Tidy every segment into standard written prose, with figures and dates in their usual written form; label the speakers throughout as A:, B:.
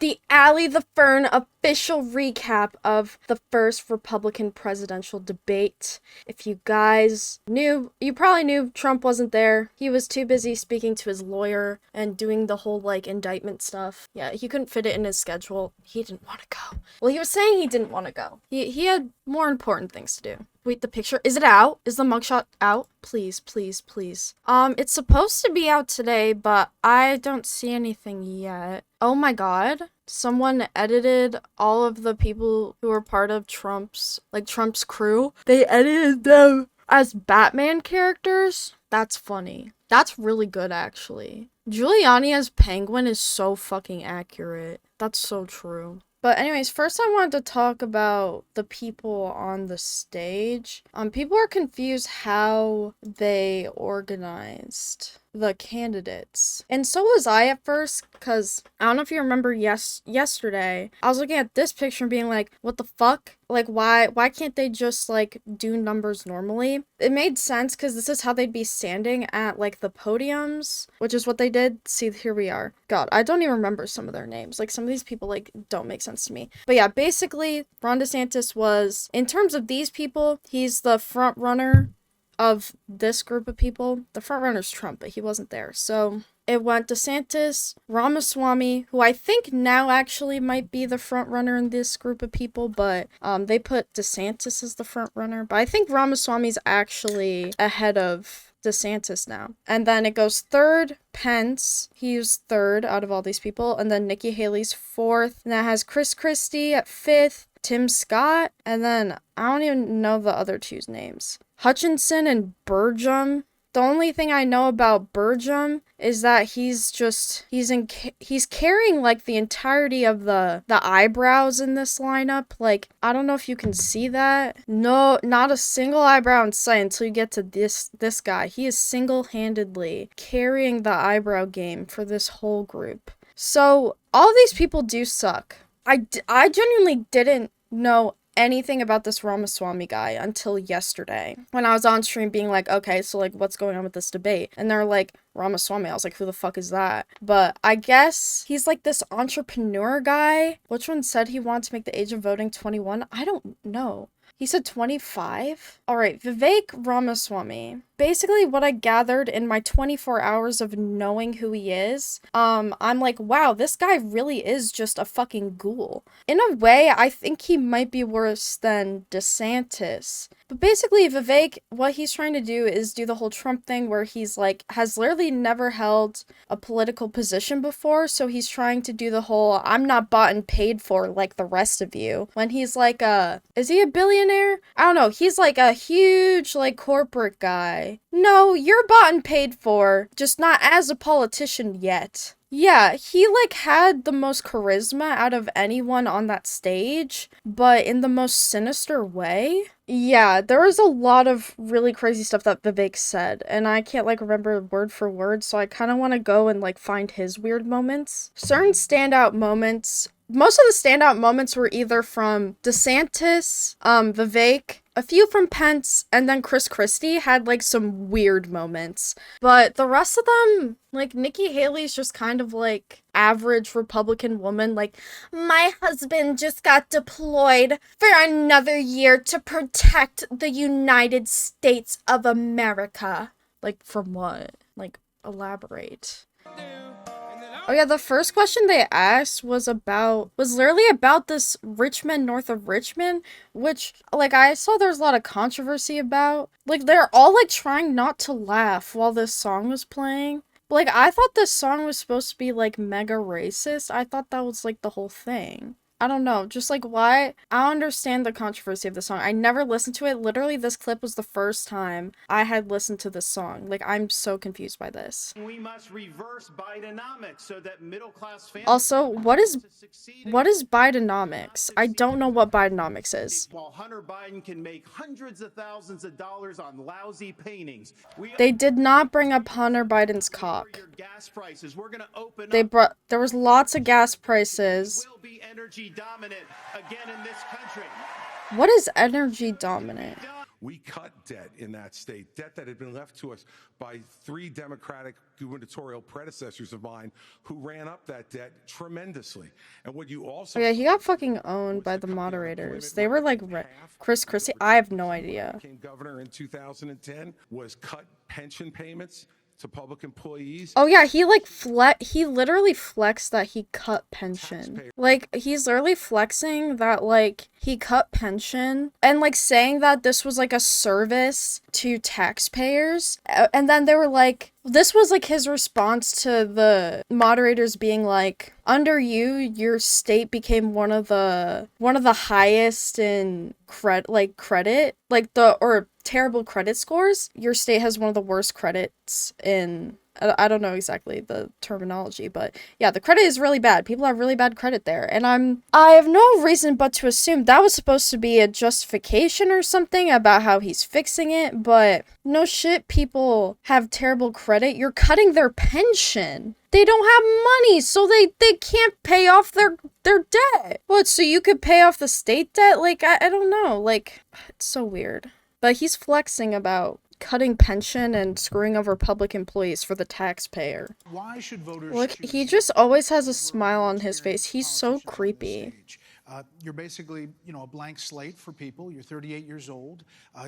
A: The Alley the Fern official recap of the first Republican presidential debate. If you guys knew, you probably knew Trump wasn't there. He was too busy speaking to his lawyer and doing the whole, indictment stuff. Yeah, he couldn't fit it in his schedule. He didn't want to go. Well, he was saying he didn't want to go. He had more important things to do. Wait, the picture, is it out? Is the mugshot out? Please, please, please. It's supposed to be out today, but I don't see anything yet. Oh my god. Someone edited all of the people who were part of Trump's crew. They edited them as Batman characters. That's funny. That's really good, actually. Giuliani as Penguin is so fucking accurate. That's so true. But anyways, first I wanted to talk about the people on the stage. People are confused how they organized the candidates. And so was I at first, because I don't know if you remember yesterday, I was looking at this picture and being like, what the fuck? Why can't they just, do numbers normally? It made sense, because this is how they'd be standing at, the podiums, which is what they did. See, here we are. God, I don't even remember some of their names. Some of these people, don't make sense to me. But yeah, basically, Ron DeSantis was, in terms of these people, he's the front runner of this group of people. The front runner's Trump, but he wasn't there. So it went DeSantis, Ramaswamy, who I think now actually might be the front runner in this group of people, but they put DeSantis as the front runner. But I think Ramaswamy's actually ahead of DeSantis now. And then it goes third, Pence. He's third out of all these people. And then Nikki Haley's fourth. And that has Chris Christie at fifth, Tim Scott, and then I don't even know the other two's names. Hutchinson and Burgum. The only thing I know about Burgum is that he's carrying the entirety of the eyebrows in this lineup. I don't know if you can see that. No, not a single eyebrow in sight until you get to this guy. He is single-handedly carrying the eyebrow game for this whole group. So all these people do suck. I genuinely didn't know anything about this Ramaswamy guy until yesterday when I was on stream being like, okay, so what's going on with this debate? And they're like, Ramaswamy. I was like, who the fuck is that? But I guess he's this entrepreneur guy. Which one said he wanted to make the age of voting 21? I don't know. He said 25? Alright, Vivek Ramaswamy. Basically, what I gathered in my 24 hours of knowing who he is, I'm like, wow, this guy really is just a fucking ghoul. In a way, I think he might be worse than DeSantis. But basically, Vivek, what he's trying to do is do the whole Trump thing where he's has literally never held a political position before, so he's trying to do the whole, I'm not bought and paid for like the rest of you. When he's is he a billionaire? I don't know, he's a huge, corporate guy. No, you're bought and paid for, just not as a politician yet. Yeah, he had the most charisma out of anyone on that stage, but in the most sinister way. Yeah, there was a lot of really crazy stuff that Vivek said, and I can't remember word for word, so I kind of want to go and find his weird moments. Certain standout moments. Most of the standout moments were either from DeSantis, Vivek, a few from Pence, and then Chris Christie had some weird moments. But the rest of them, Nikki Haley's just kind of average Republican woman, my husband just got deployed for another year to protect the United States of America. From what? Elaborate. Oh yeah, the first question they asked was literally about this Richmond, north of Richmond, which, I saw there's a lot of controversy about. They're all, trying not to laugh while this song was playing. I thought this song was supposed to be, mega racist. I thought that was, the whole thing. I don't know, just why? I don't understand the controversy of the song. I never listened to it. Literally, this clip was the first time I had listened to this song. I'm so confused by this.
B: We must reverse Bidenomics so that middle class families.
A: Also, what is Bidenomics? I don't know what Bidenomics is.
B: While Hunter Biden can make hundreds of thousands of dollars on lousy paintings.
A: They did not bring up Hunter Biden's cock.
B: Gas prices. We're gonna open
A: there was lots of gas prices.
B: Will be energy dominant again in this country.
A: What is energy dominant?
C: We cut debt in that state, debt that had been left to us by 3 Democratic gubernatorial predecessors of mine who ran up that debt tremendously. And what you also
A: Oh, yeah, he got fucking owned by the moderators. They were like Chris Christie. I have no idea.
C: Became governor in 2010 was cut pension payments to public employees.
A: Oh yeah, he literally flexed that he cut pension. Like, he's literally flexing that, like, he cut pension and, like, saying that this was, like, a service to taxpayers. And then they were like, this was, like, his response to the moderators being like, under you, your state became one of the highest in credit, like terrible credit scores. Your state has one of the worst credits in, I don't know exactly the terminology, but yeah, the credit is really bad. People have really bad credit there. And I have no reason but to assume that was supposed to be a justification or something about how he's fixing it, but no shit, people have terrible credit. You're cutting their pension. They don't have money, so they can't pay off their debt. What, so you could pay off the state debt? Like, I don't know. Like, it's so weird. But he's flexing about cutting pension and screwing over public employees for the taxpayer.
D: Why should voters?
A: Look, he just always has a smile on his face. He's so creepy.
D: You're basically, a blank slate for people. You're 38 years old.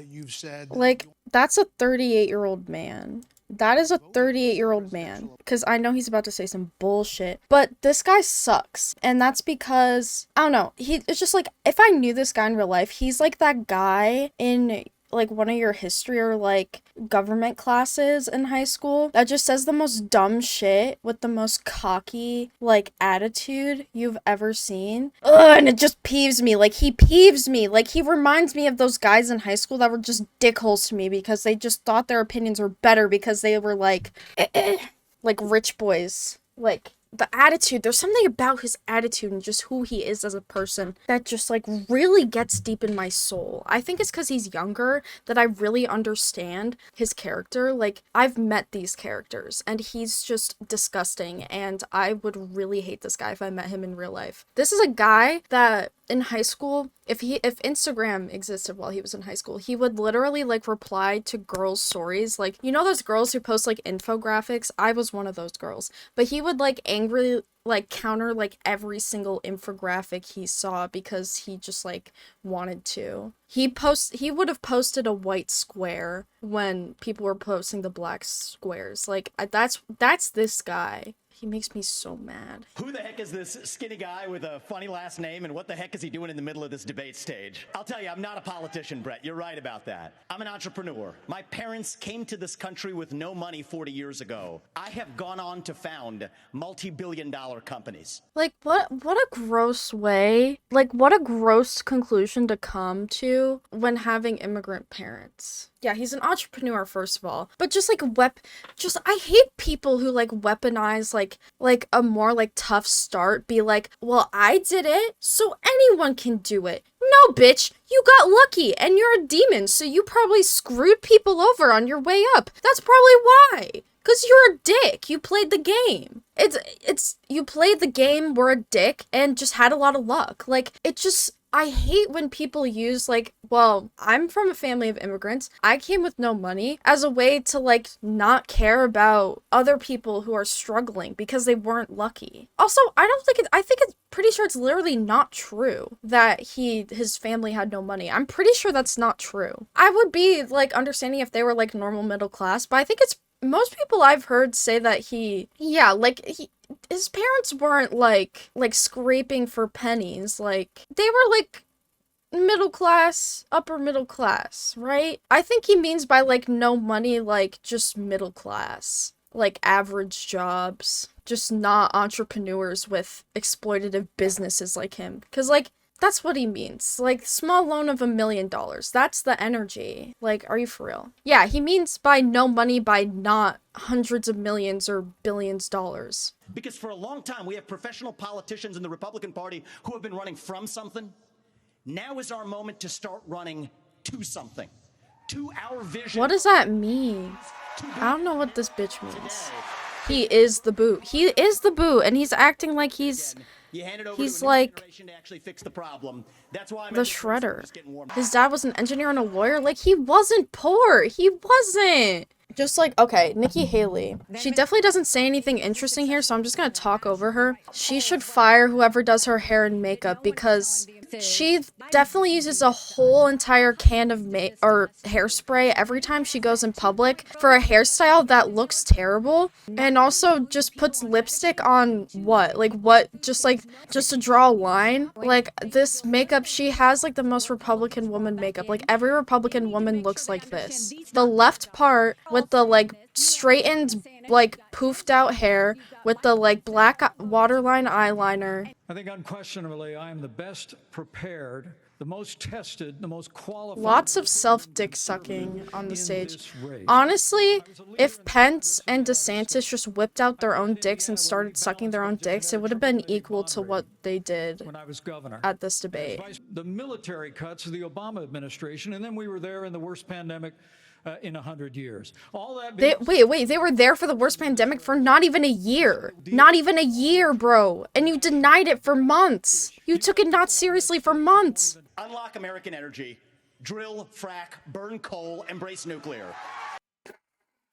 D: You've said...
A: Like, that's a 38-year-old man. That is a 38-year-old man. Because I know he's about to say some bullshit. But this guy sucks. And that's because, I don't know. It's just like, if I knew this guy in real life, he's like that guy in, like, one of your history or, like, government classes in high school that just says the most dumb shit with the most cocky, like, attitude you've ever seen. Ugh, and it just peeves me. Like, he peeves me. Like, he reminds me of those guys in high school that were just dickholes to me because they just thought their opinions were better because they were, like, like, rich boys. Like, the attitude, there's something about his attitude and just who he is as a person that just, like, really gets deep in my soul. I think it's because he's younger that I really understand his character. Like, I've met these characters and he's just disgusting, and I would really hate this guy if I met him in real life. This is a guy that in high school, if Instagram existed while he was in high school, he would literally, like, reply to girls' stories. Like, you know those girls who post, like, infographics? I was one of those girls. But he would, like, angrily, like, counter, like, every single infographic he saw because he just, like, wanted to. He would have posted a white square when people were posting the black squares. Like, that's this guy. He makes me so mad.
E: Who the heck is this skinny guy with a funny last name, and what the heck is he doing in the middle of this debate stage? I'll tell you, I'm not a politician, Brett. You're right about that. I'm an entrepreneur. My parents came to this country with no money 40 years ago. I have gone on to found multi-billion-dollar companies.
A: Like, what a gross way, like, what a gross conclusion to come to when having immigrant parents. Yeah, he's an entrepreneur, first of all, but just, like, I hate people who, like, weaponize, like, a more, like, tough start, be like, well, I did it, so anyone can do it. No, bitch, you got lucky, and you're a demon, so you probably screwed people over on your way up. That's probably why. Because you're a dick. You played the game. You played the game, were a dick, and just had a lot of luck. Like, I hate when people use, like, well, I'm from a family of immigrants. I came with no money as a way to, like, not care about other people who are struggling because they weren't lucky. Also, I think it's pretty sure it's literally not true that his family had no money. I'm pretty sure that's not true. I would be, like, understanding if they were, like, normal middle class, but I think most people I've heard say that his parents weren't, like, scraping for pennies. Like, they were, like, middle class, upper middle class, right? I think he means by, like, no money, like, just middle class. Like, average jobs. Just not entrepreneurs with exploitative businesses like him. Because, like, that's what he means. Like, small loan of $1 million. That's the energy. Like, are you for real? Yeah, he means by no money by not hundreds of millions or billions dollars.
E: Because for a long time, we have professional politicians in the Republican Party who have been running from something. Now is our moment to start running to something. To our vision.
A: What does that mean? I don't know what this bitch means. He is the boot. He is the boot, and he's acting like he's
E: You hand it over
A: He's
E: to a new
A: like
E: generation to actually fix the problem. That's why I'm
A: the
E: in this race, we're
A: shredder.
E: just getting warmed
A: His dad was an engineer and a lawyer. Like, he wasn't poor. He wasn't. Just like, okay, Nikki Haley. She definitely doesn't say anything interesting here, so I'm just gonna talk over her. She should fire whoever does her hair and makeup because she definitely uses a whole entire can of hairspray every time she goes in public for a hairstyle that looks terrible, and also just puts lipstick on what? Like what? Just to draw a line? Like this makeup, she has like the most Republican woman makeup. Like every Republican woman looks like this. The left part with the like straightened, like poofed out hair with the like black waterline eyeliner.
F: I think unquestionably I am the best prepared, the most tested, the most qualified.
A: Lots of self-dick sucking on the stage. Honestly, if Pence and DeSantis just whipped out their own dicks and started sucking their own dicks, it would have been equal to what they did
F: when I was governor
A: at this debate.
F: The military cuts of the Obama administration, and then we were there in the worst pandemic in 100 years. All that.
A: Wait, they were there for the worst pandemic for not even a year. Not even a year, bro. And you denied it for months. You took it not seriously for months.
E: Unlock American energy. Drill, frack, burn coal, embrace nuclear.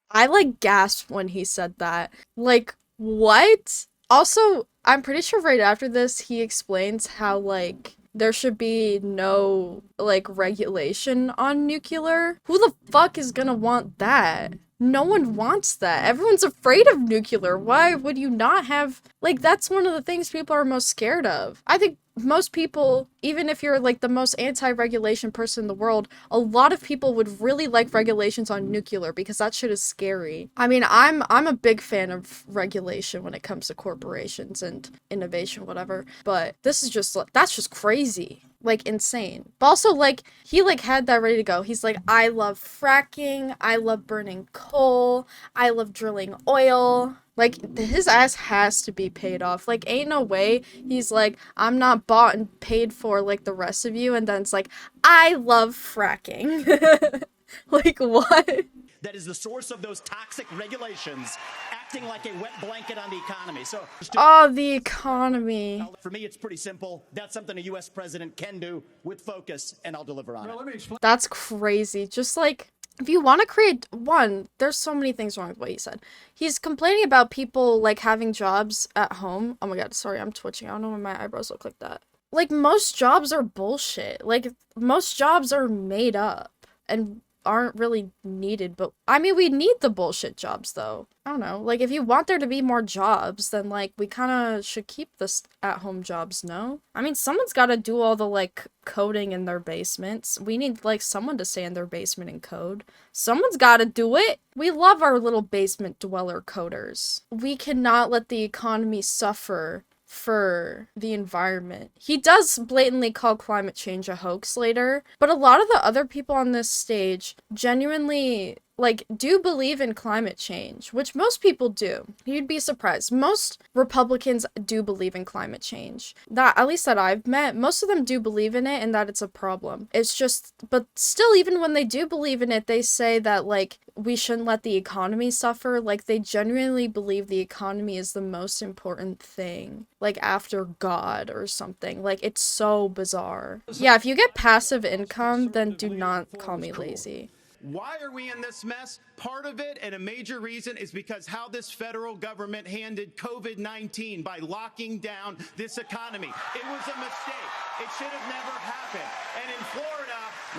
A: I like gasped when he said that. Like, what? Also, I'm pretty sure right after this, he explains how, like, there should be no, like, regulation on nuclear. Who the fuck is gonna want that? No one wants that. Everyone's afraid of nuclear. Why would you not have... Like, that's one of the things people are most scared of. I think most people, even if you're, like, the most anti-regulation person in the world, a lot of people would really like regulations on nuclear because that shit is scary. I mean, I'm a big fan of regulation when it comes to corporations and innovation, whatever. But this is just... That's just crazy. Like, insane. But also, like, he, like, had that ready to go. He's like, I love fracking, I love burning coal, I love drilling oil. Like, his ass has to be paid off. Like, ain't no way he's like, I'm not bought and paid for like the rest of you, and then it's like, I love fracking. Like, what?
E: That is the source of those toxic regulations acting like a wet blanket on the economy. So,
A: oh, the economy.
E: for me, it's pretty simple. That's something a U.S. president can do with focus, and I'll deliver on it.
A: That's crazy. Just like, if you want to create one, there's so many things wrong with what he said. He's complaining about people like having jobs at home. Oh my god, sorry, I'm twitching. I don't know why my eyebrows look like that. Like, most jobs are bullshit. Like, most jobs are made up and aren't really needed, but I mean, we need the bullshit jobs though. I don't know, like, if you want there to be more jobs, then like we kind of should keep this at-home jobs, no? I mean, someone's got to do all the like coding in their basements. We need like someone to stay in their basement and code. Someone's got to do it. We love our little basement dweller coders. We cannot let the economy suffer for the environment. He does blatantly call climate change a hoax later, but a lot of the other people on this stage genuinely like do believe in climate change, which most people do. You'd be surprised. Most Republicans do believe in climate change. That, at least that I've met, most of them do believe in it and that it's a problem. It's just, but still, even when they do believe in it, they say that like we shouldn't let the economy suffer. Like, they genuinely believe the economy is the most important thing, like after God or something. Like, it's so bizarre. Yeah, if you get passive income, then do not call me lazy.
B: Why are we in this mess? Part of it, and a major reason, is because how this federal government handled COVID-19 by locking down this economy. It was a mistake. It should have never happened. And in Florida,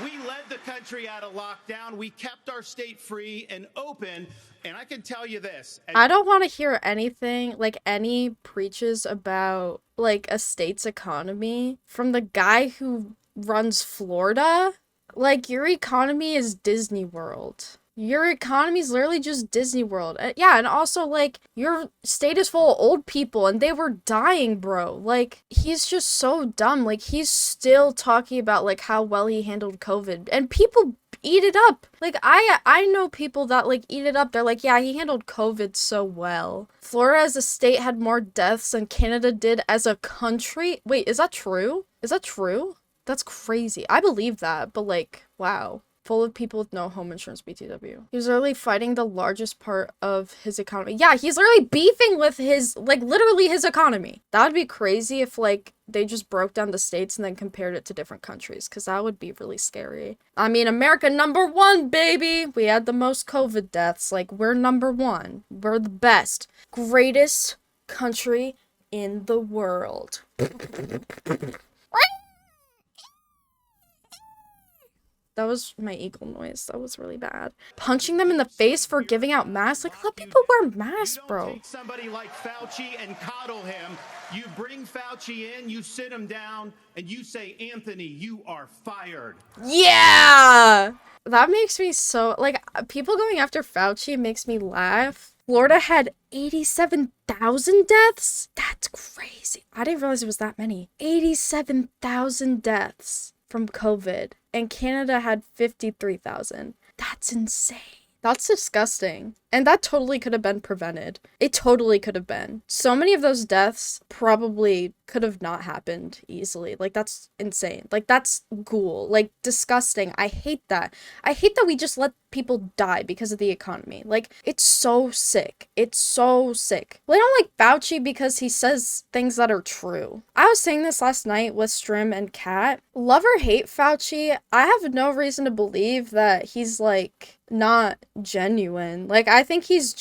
B: we led the country out of lockdown. We kept our state free and open. And I can tell you this.
A: I don't want to hear anything, like any preaches about like a state's economy from the guy who runs Florida. Like, your economy is Disney World. Your economy is literally just Disney World. Yeah, and also, like, your state is full of old people, and they were dying, bro. Like, he's just so dumb. Like, he's still talking about, like, how well he handled COVID. And people eat it up. Like, I know people that, like, eat it up. They're like, yeah, he handled COVID so well. Florida as a state had more deaths than Canada did as a country. Wait, is that true? Is that true? That's crazy. I believe that, but like, wow. full of people with no home insurance, BTW. He was literally fighting the largest part of his economy. Yeah, he's literally beefing with his, like, literally his economy. That would be crazy if, like, they just broke down the states and then compared it to different countries, because that would be really scary. I mean, America #1, baby! We had the most COVID deaths. Like, we're #1. We're the best. Greatest country in the world. That was my eagle noise. That was really bad. Punching them in the face for giving out masks? Like, let people wear masks,
B: You don't
A: bro.
B: take somebody like Fauci and coddle him. You bring Fauci in, you sit him down, and you say, Anthony, you are fired.
A: Yeah! That makes me so, like, people going after Fauci makes me laugh. Florida had 87,000 deaths? That's crazy. I didn't realize it was that many. 87,000 deaths from COVID. And Canada had 53,000. That's insane. That's disgusting. And that totally could have been prevented. It totally could have been. So many of those deaths probably could have not happened easily. Like, that's insane. Like, that's ghoul. Like, disgusting. I hate that. I hate that we just let people die because of the economy. Like, it's so sick. It's so sick. Well, I don't like Fauci because he says things that are true. I was saying this last night with Strim and Kat. Love or hate Fauci, I have no reason to believe that he's, like, not genuine. Like, I think he's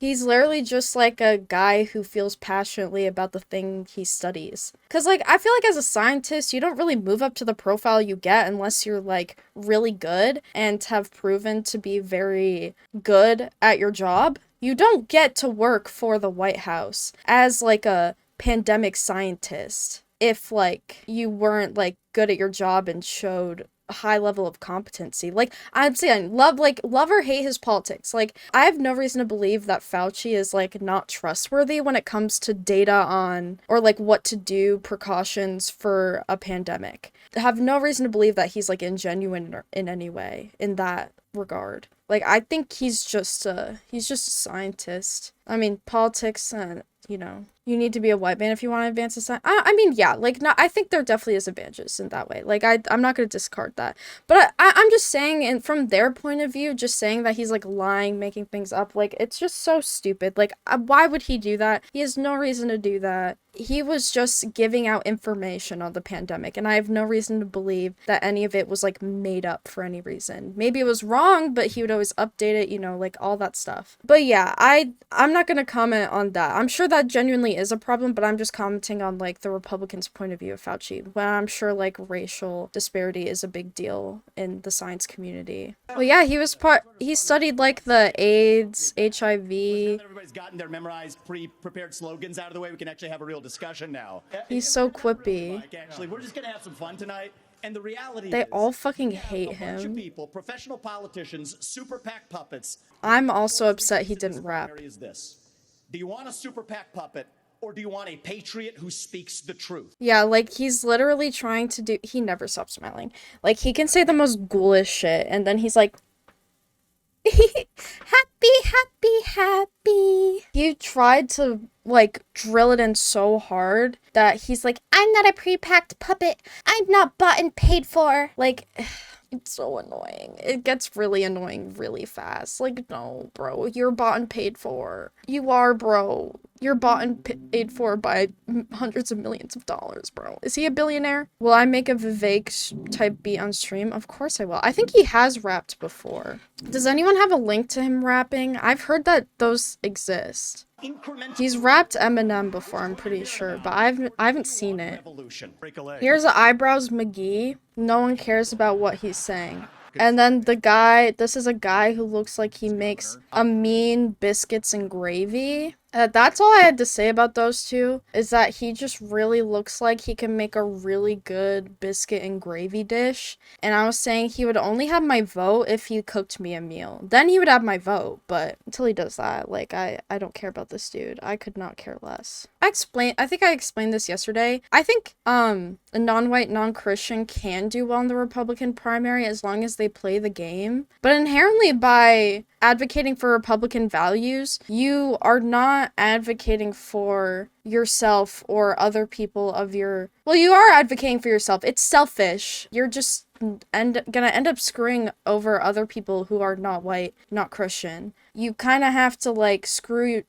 A: literally just like a guy who feels passionately about the thing he studies. Cause like, I feel like as a scientist, you don't really move up to the profile you get unless you're like really good and have proven to be very good at your job. You don't get to work for the White House as like a pandemic scientist if like you weren't like good at your job and showed a high level of competency. Like, I'm saying, love or hate his politics. Like, I have no reason to believe that Fauci is like not trustworthy when it comes to data on or like what to do, precautions for a pandemic. I have no reason to believe that he's like ingenuine in any way in that regard. Like, I think he's just a scientist. I mean, politics, you know, you need to be a white man if you want to advance the science. I mean, yeah, like, not, I think there definitely is advantages in that way. Like, I'm not going to discard that. But I'm just saying, and from their point of view, just saying that he's, like, lying, making things up, like, it's just so stupid. Like, why would he do that? He has no reason to do that. He was just giving out information on the pandemic, and I have no reason to believe that any of it was, like, made up for any reason. Maybe it was wrong, but he would always update it, you know, like, all that stuff. But yeah, I'm not gonna comment on that. I'm sure that genuinely is a problem, but I'm just commenting on, like, the Republicans' point of view of Fauci, when I'm sure, like, racial disparity is a big deal in the science community. Well, yeah, he studied, like, the AIDS, HIV.
E: Everybody's gotten their memorized, pre-prepared slogans out of the way. We can actually have a real discussion now.
A: He's so quippy.
E: Actually, we're just gonna have some fun tonight. And the reality
A: They
E: is,
A: all fucking
E: we have
A: hate
E: a bunch of
A: him.
E: people, professional politicians, super PAC puppets.
A: I'm also upset he didn't rap.
E: Is this? Do you want a super PAC puppet, or do you want a patriot who speaks the truth?
A: Yeah, like, he's literally trying to do... He never stops smiling. Like, he can say the most ghoulish shit, and then he's like... happy. He tried to, like, drill it in so hard that he's like, I'm not a pre-packed puppet. I'm not bought and paid for. Like... It's so annoying. It gets really annoying really fast. Like, no, bro, you're bought and paid for. You are, bro. You're bought and paid for by hundreds of millions of dollars, bro. Is he a billionaire? Will I make a Vivek type beat on stream? Of course I will. I think he has rapped before. Does anyone have a link to him rapping? I've heard that those exist. He's rapped Eminem before, I'm pretty sure, but I haven't seen it. Here's the eyebrows McGee. No one cares about what he's saying. And then the guy, this is a guy who looks like he makes a mean biscuits and gravy. That's all I had to say about those two, is that he just really looks like he can make a really good biscuit and gravy dish. And I was saying he would only have my vote if he cooked me a meal. Then he would have my vote, but until he does that, like, I don't care about this dude. I could not care less. I think I explained this yesterday. I think, a non-white, non-Christian can do well in the Republican primary as long as they play the game. But inherently, by advocating for Republican values, you are not advocating for yourself or other people of your... Well, you are advocating for yourself. It's selfish. You're just gonna end up screwing over other people who are not white, not Christian. You kind of have to like screw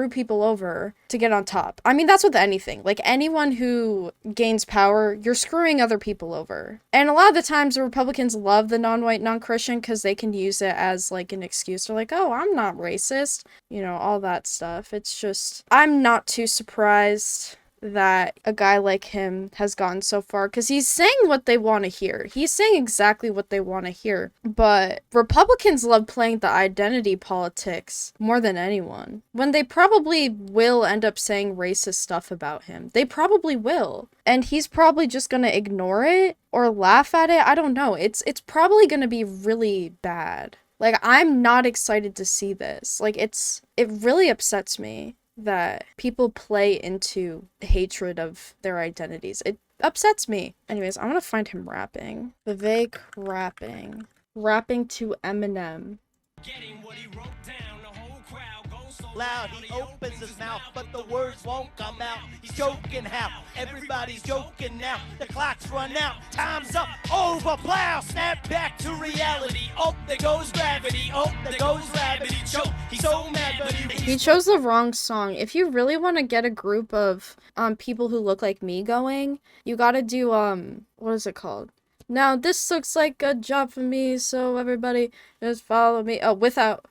A: people over to get on top. I mean, that's with anything. Like anyone who gains power, you're screwing other people over. And a lot of the times the Republicans love the non-white, non-Christian because they can use it as like an excuse. They're like, oh, I'm not racist. You know, all that stuff. It's just, I'm not too surprised that a guy like him has gotten so far because he's saying what they want to hear. He's saying exactly what they want to hear. But Republicans love playing the identity politics more than anyone. When they probably will end up saying racist stuff about him. They probably will. And he's probably just going to ignore it or laugh at it. I don't know. It's probably going to be really bad. Like, I'm not excited to see this. Like, it really upsets me that people play into hatred of their identities. It upsets me. Anyways, I'm gonna find him rapping. Vivek rapping. Rapping to Eminem.
G: Getting what he wrote down, the whole crowd goes so
H: loud. He opens his mouth, but the words won't come out. He's joking how everybody's joking now. The clock's run out, time's up, over, plow. Snap back to reality. Oh, there goes gravity. Oh, there goes rabbit. He choked. He's so mad, but
A: He chose the wrong song. If you really want to get a group of people who look like me going, you gotta do what is it called? Now this looks like a job for me, so everybody just follow me. Oh, without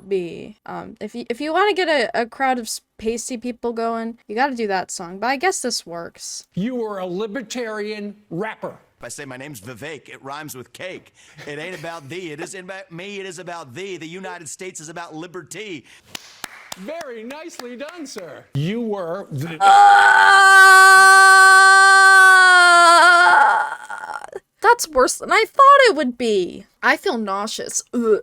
A: me. If you want to get a crowd of pasty people going, you got to do that song. But I guess this works.
I: You are a libertarian rapper.
H: I say my name's Vivek, it rhymes with cake. It ain't about thee, it isn't about me, it is about thee. The United States is about liberty.
I: Very nicely done, sir. You were the...
A: That's worse than I thought it would be. I feel nauseous. Ugh.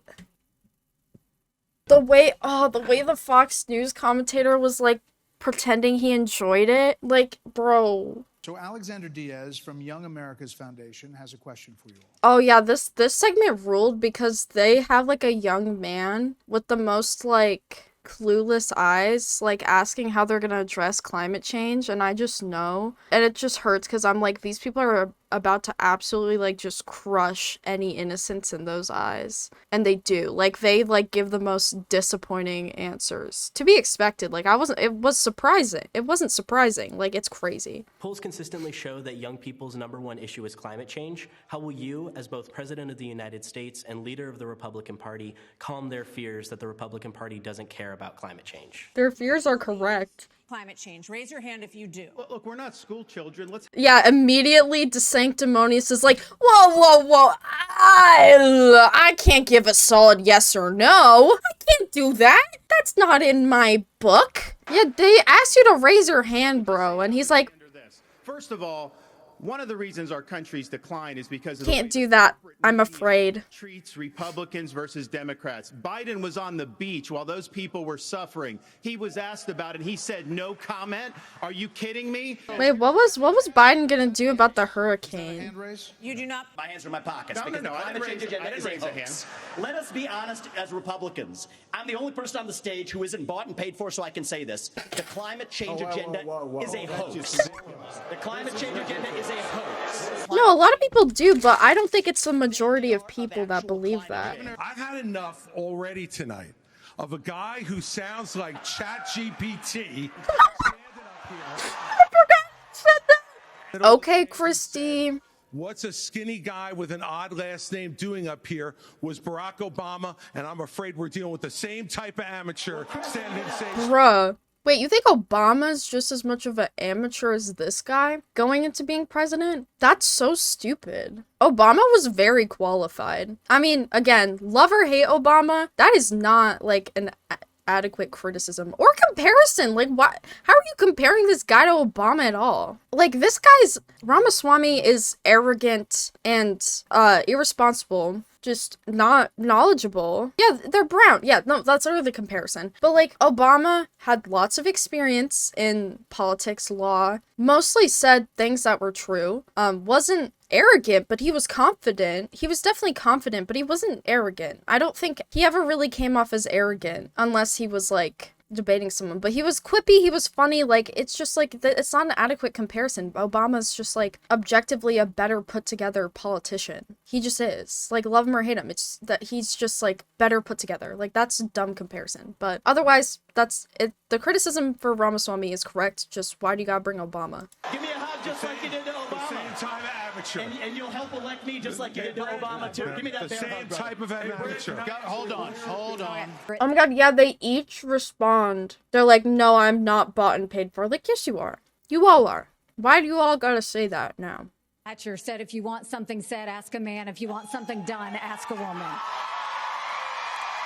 A: The way the Fox News commentator was like pretending he enjoyed it. Like, bro.
D: So Alexander Diaz from Young America's Foundation has a question for you all.
A: Oh yeah, this segment ruled because they have like a young man with the most like clueless eyes, like asking how they're gonna address climate change, and I just know, and it just hurts because I'm like, these people are about to absolutely like just crush any innocence in those eyes, and they do. Like they like give the most disappointing answers, to be expected. Like it wasn't surprising. Like, it's crazy.
J: Polls consistently show that young people's #1 issue is climate change. How will you, as both President of the United States and leader of the Republican Party, calm their fears that the Republican Party doesn't care about climate change?
A: Their fears are correct.
K: Climate change. Raise your hand if you do.
B: Well, look, we're not school children.
A: Yeah, immediately DeSanctimonious is like, whoa, I can't give a solid yes or no. I can't do that. That's not in my book. Yeah, they asked you to raise your hand, bro, and he's like,
B: First of all, one of the reasons our country's decline is because of
A: can't do that, I'm afraid.
B: Treats Republicans versus Democrats. Biden was on the beach while those people were suffering. He was asked about it. He said no comment. Are you kidding me?
A: Wait, what was Biden gonna do about the hurricane?
D: Hand raise?
K: You do not.
E: My hands are in my pockets.
B: No,
E: because
B: no,
E: the
B: I
E: climate
B: didn't
E: change
B: raise- I
E: agenda
B: didn't
E: is a
B: raise a
E: hoax. Let us be honest as Republicans. I'm the only person on the stage who isn't bought and paid for, so I can say this. The climate change agenda is a hoax. The climate change agenda is a hoax.
A: No, a lot of people do, but I don't think it's the majority of people that believe that.
C: I've had enough already tonight of a guy who sounds like ChatGPT.
A: Okay, Christy.
C: What's a skinny guy with an odd last name doing up here was Barack Obama, and I'm afraid we're dealing with the same type of amateur standing in stage.
A: Bruh. Wait, you think Obama's just as much of an amateur as this guy going into being president? That's so stupid. Obama was very qualified. I mean, again, love or hate Obama, that is not like an adequate criticism or comparison. Like, what? How are you comparing this guy to Obama at all? Like, this guy's Ramaswamy is arrogant and irresponsible, just not knowledgeable. Yeah, they're brown. Yeah, no, that's sort of the comparison. But like, Obama had lots of experience in politics, law, mostly said things that were true, wasn't arrogant, but he was confident. He was definitely confident, but he wasn't arrogant. I don't think he ever really came off as arrogant unless he was like debating someone, but he was quippy, he was funny, like, it's just like, it's not an adequate comparison. Obama's just like, objectively a better put together politician. He just is. Like, love him or hate him, it's that he's just like, better put together. Like, that's a dumb comparison, but otherwise, that's it. The criticism for Ramaswamy is correct, just why do you gotta bring Obama?
E: Give me a hug just like you did to Obama.
C: The same time amateur.
E: And you'll help elect me just like you did to Obama, too. Give me that
C: The
E: bear
C: same
E: hug, brother.
C: type of amateur.
B: Hold on.
A: Oh my god, yeah, they each respond. They're like, no, I'm not bought and paid for. Like, yes, you are. You all are. Why do you all gotta say that now?
K: Thatcher said, if you want something said, ask a man. If you want something done, ask a woman.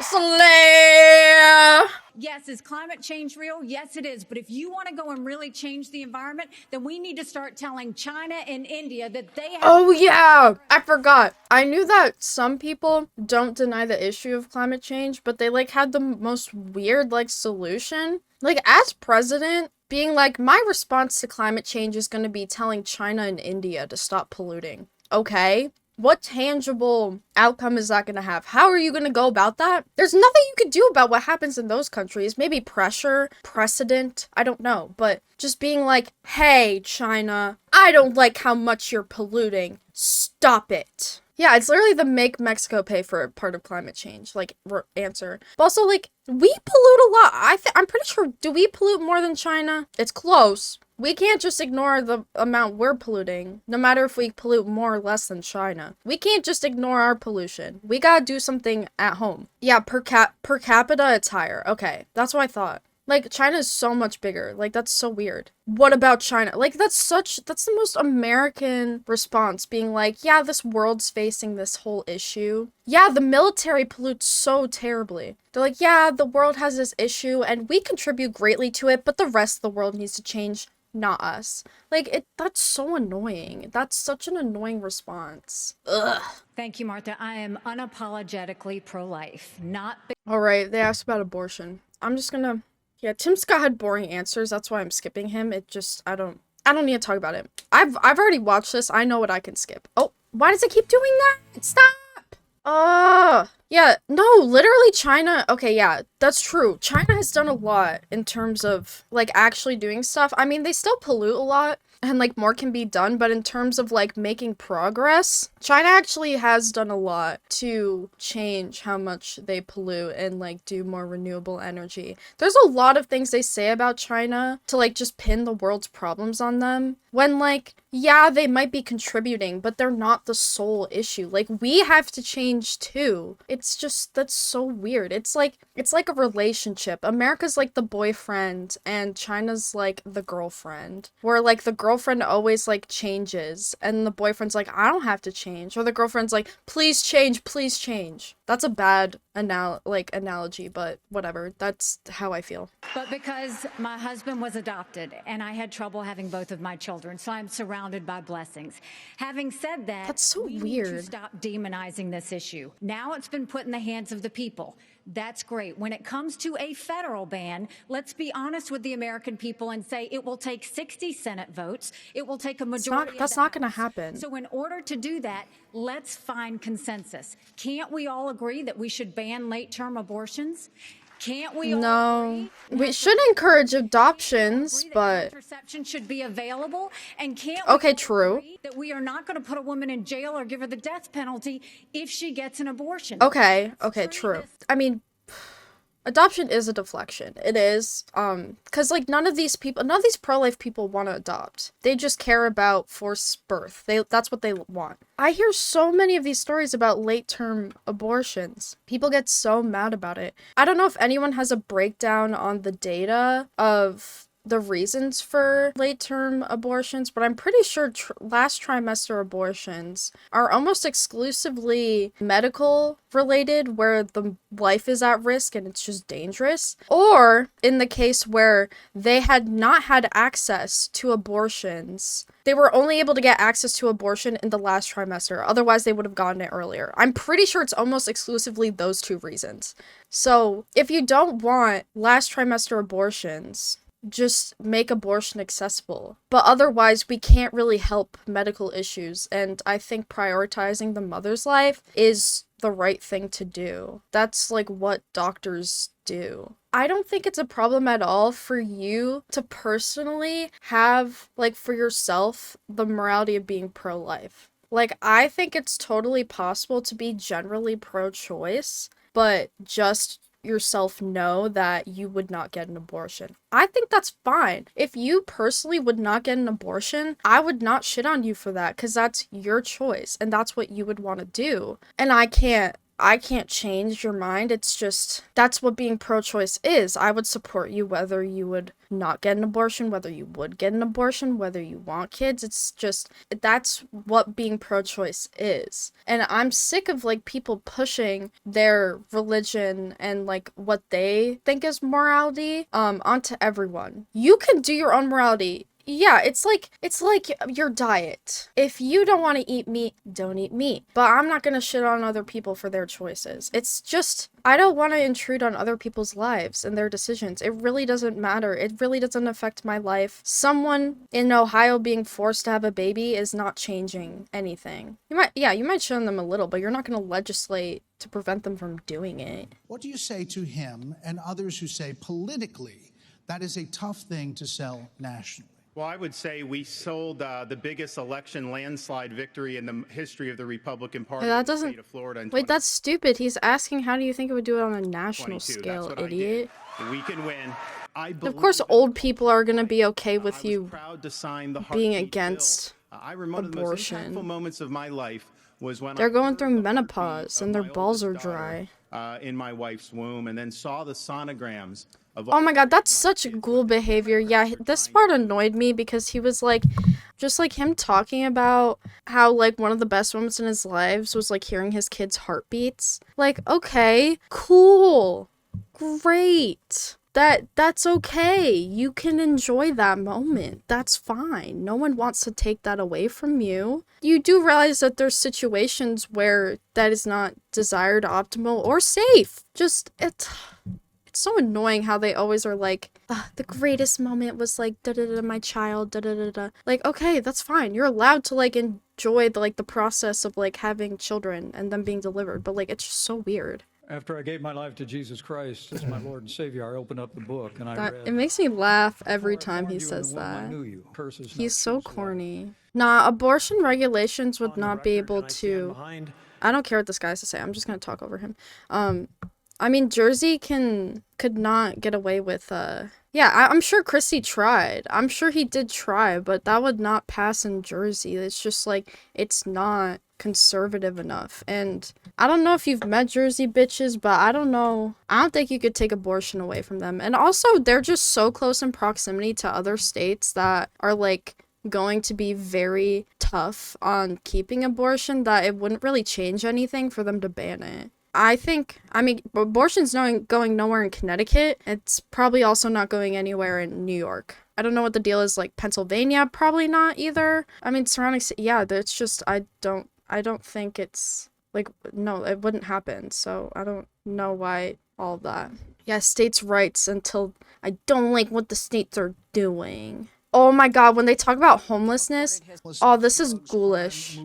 A: Slayer!
K: Yes, is climate change real? Yes, it is. But if you want to go and really change the environment, then we need to start telling China and India that they have...
A: Oh yeah! I forgot. I knew that some people don't deny the issue of climate change, but they like had the most weird like solution. Like, as president, being like, my response to climate change is going to be telling China and India to stop polluting. Okay? What tangible outcome is that going to have? How are you going to go about that? There's nothing you can do about what happens in those countries. Maybe pressure, precedent, I don't know. But just being like, hey, China, I don't like how much you're polluting. Stop it. Yeah, it's literally the make Mexico pay for part of climate change, like, answer. But also, like, we pollute a lot. I'm pretty sure, do we pollute more than China? It's close. We can't just ignore the amount we're polluting, no matter if we pollute more or less than China. We can't just ignore our pollution. We gotta do something at home. Yeah, per capita, it's higher. Okay, that's what I thought. Like, China is so much bigger. Like, that's so weird. What about China? Like, that's the most American response, being like, yeah, this world's facing this whole issue. Yeah, the military pollutes so terribly. They're like, yeah, the world has this issue, and we contribute greatly to it, but the rest of the world needs to change, not us. Like, that's so annoying. That's such an annoying response. Ugh.
K: Thank you, Martha. I am unapologetically pro-life, not...
A: Alright, they asked about abortion. I'm just gonna... Yeah, Tim Scott had boring answers. That's why I'm skipping him. It just, I don't need to talk about it. I've already watched this. I know what I can skip. Oh, why does it keep doing that? Stop! Yeah, no, literally China. Okay, yeah, that's true. China has done a lot in terms of, like, actually doing stuff. I mean, they still pollute a lot, and, like, more can be done, but in terms of, like, making progress, China actually has done a lot to change how much they pollute and, like, do more renewable energy. There's a lot of things they say about China to, like, just pin the world's problems on them, when, like, yeah, they might be contributing, but they're not the sole issue. Like, we have to change too. It's just, that's so weird. It's like a relationship. America's like the boyfriend and China's like the girlfriend, where like the girlfriend always like changes and the boyfriend's like, I don't have to change, or the girlfriend's like, please change, please change. That's a bad analogy, but whatever. That's how I feel.
K: But because my husband was adopted and I had trouble having both of my children, so I'm surrounded by blessings. Having said that,
A: that's so
K: we
A: weird.
K: Need to stop demonizing this issue. Now it's been put in the hands of the people. That's great. When it comes to a federal ban, let's be honest with the American people and say it will take 60 Senate votes. It will take a majority.
A: That's not going to happen.
K: So in order to do that, let's find consensus. Can't we all agree that we should ban late-term abortions? Can't we all agree?
A: We should encourage adoptions, but
K: contraception should be available, and can't
A: we true.
K: Agree that we are not going to put a woman in jail or give her the death penalty if she gets an abortion?
A: Okay, true. I mean, adoption is a deflection. It is, because like none of these pro-life people want to adopt. They just care about forced birth. That's what they want. I hear so many of these stories about late-term abortions. People get so mad about it. I don't know if anyone has a breakdown on the data of the reasons for late-term abortions, but I'm pretty sure last trimester abortions are almost exclusively medical related, where the life is at risk and it's just dangerous, or in the case where they had not had access to abortions, they were only able to get access to abortion in the last trimester, otherwise they would have gotten it earlier. I'm pretty sure it's almost exclusively those two reasons. So if you don't want last trimester abortions, just make abortion accessible. But otherwise, we can't really help medical issues, and I think prioritizing the mother's life is the right thing to do. That's like what doctors do. I don't think it's a problem at all for you to personally have, like, for yourself, the morality of being pro-life. Like, I think it's totally possible to be generally pro-choice, but just yourself know that you would not get an abortion. I think that's fine. If you personally would not get an abortion, I would not shit on you for that, because that's your choice and that's what you would want to do. And I can't change your mind. It's just, that's what being pro-choice is. I would support you whether you would not get an abortion, whether you would get an abortion, whether you want kids. It's just, that's what being pro-choice is. And I'm sick of, like, people pushing their religion and, like, what they think is morality onto everyone. You can do your own morality. Yeah, it's like your diet. If you don't want to eat meat, don't eat meat. But I'm not gonna shit on other people for their choices. It's just, I don't want to intrude on other people's lives and their decisions. It really doesn't matter. It really doesn't affect my life. Someone in Ohio being forced to have a baby is not changing anything. You might shit on them a little, but you're not gonna legislate to prevent them from doing it.
D: What do you say to him and others who say politically that is a tough thing to sell nationally?
B: Well, I would say we sold the biggest election landslide victory in the history of the Republican Party in the state of Florida.
A: Wait, that's stupid. He's asking, how do you think it would do it on a national scale, idiot?
B: We can win.
A: Of course, old people are going to be okay with you being against
B: one of the most impactful moments of my life was when
A: they're going through menopause and their balls are dry.
B: In my wife's womb, and then saw the sonograms of.
A: Oh my god, that's such ghoul behavior. Yeah, this part annoyed me because he was like, just like him talking about how, like, one of the best moments in his lives was, like, hearing his kids' heartbeats. Like, okay, cool, great. That's okay. You can enjoy that moment. That's fine. No one wants to take that away from you. You do realize that there's situations where that is not desired, optimal, or safe. Just, it's so annoying how they always are like, the greatest moment was, like, da-da-da, my child, da-da-da-da. Like, okay, that's fine. You're allowed to, like, enjoy the process of, like, having children and them being delivered. But, like, it's just so weird.
F: After I gave my life to Jesus Christ as my Lord and Savior, I opened up the book and I read.
A: It makes me laugh every time he says that. He's so corny. Nah, abortion regulations would not be able to... I don't care what this guy has to say. I'm just gonna talk over him. I mean, Jersey could not get away with, yeah, I'm sure Christie tried. I'm sure he did try, but that would not pass in Jersey. It's just, like, it's not conservative enough. And I don't know if you've met Jersey bitches, but I don't know. I don't think you could take abortion away from them. And also, they're just so close in proximity to other states that are, like, going to be very tough on keeping abortion that it wouldn't really change anything for them to ban it. I mean, abortion's going nowhere in Connecticut. It's probably also not going anywhere in New York. I don't know what the deal is, like, Pennsylvania, probably not either. I mean, surrounding, yeah, it's just, I don't think it's, like, no, it wouldn't happen. So I don't know why all of that. Yeah, states' rights until I don't like what the states are doing. Oh my god, when they talk about homelessness, oh, this is ghoulish.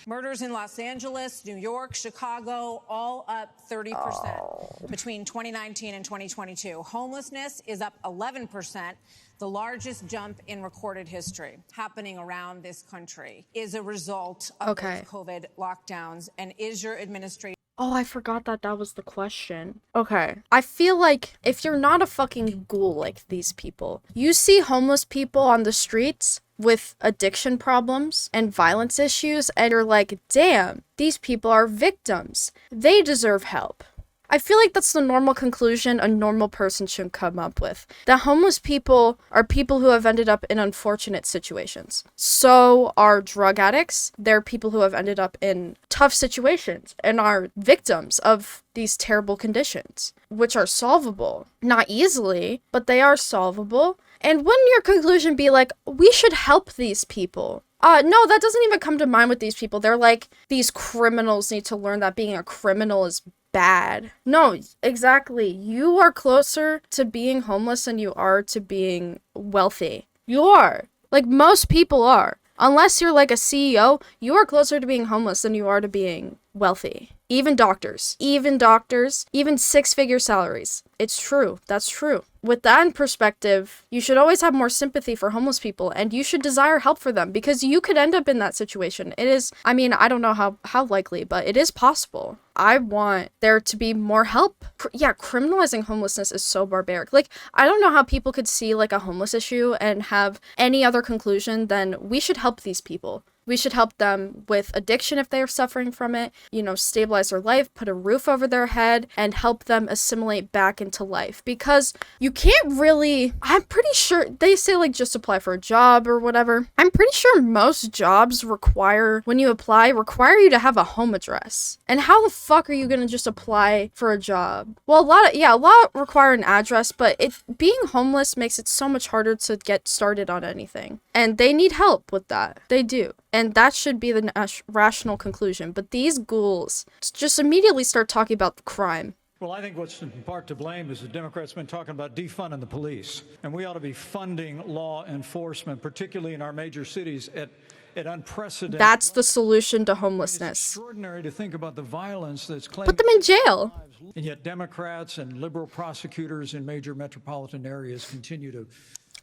L: Murders in Los Angeles, New York, Chicago, all up 30% between 2019 and 2022. Homelessness is up 11%. The largest jump in recorded history happening around this country is a result of those COVID lockdowns. And is your administration...
A: Oh, I forgot that was the question. Okay. I feel like if you're not a fucking ghoul like these people, you see homeless people on the streets with addiction problems and violence issues, and you're like, damn, these people are victims. They deserve help. I feel like that's the normal conclusion a normal person should come up with. That homeless people are people who have ended up in unfortunate situations. So are drug addicts. They're people who have ended up in tough situations and are victims of these terrible conditions, which are solvable. Not easily, but they are solvable. And wouldn't your conclusion be like, we should help these people? No, that doesn't even come to mind with these people. They're like, these criminals need to learn that being a criminal is bad. No, exactly. You are closer to being homeless than you are to being wealthy. You are. Like, most people are. Unless you're like a CEO, you are closer to being homeless than you are to being wealthy. Even doctors, even six-figure salaries. It's true. That's true. With that in perspective, you should always have more sympathy for homeless people, and you should desire help for them, because you could end up in that situation. It is, I mean, I don't know how likely, but it is possible. I want there to be more help. Yeah, criminalizing homelessness is so barbaric. Like, I don't know how people could see like a homeless issue and have any other conclusion than we should help these people. We should help them with addiction if they are suffering from it, you know, stabilize their life, put a roof over their head, and help them assimilate back into life. Because you can't really, I'm pretty sure, they say like just apply for a job or whatever. I'm pretty sure most jobs require, when you apply, require you to have a home address. And how the fuck are you gonna just apply for a job? Well, a lot require an address, but being homeless makes it so much harder to get started on anything. And they need help with that. They do. And that should be the rational conclusion. But these ghouls just immediately start talking about the crime.
F: Well, I think what's in part to blame is the Democrats have been talking about defunding the police. And we ought to be funding law enforcement, particularly in our major cities, at unprecedented.
A: That's the solution to homelessness.
F: It's extraordinary to think about the violence that's claimed.
A: Put them in jail.
F: And yet Democrats and liberal prosecutors in major metropolitan areas continue to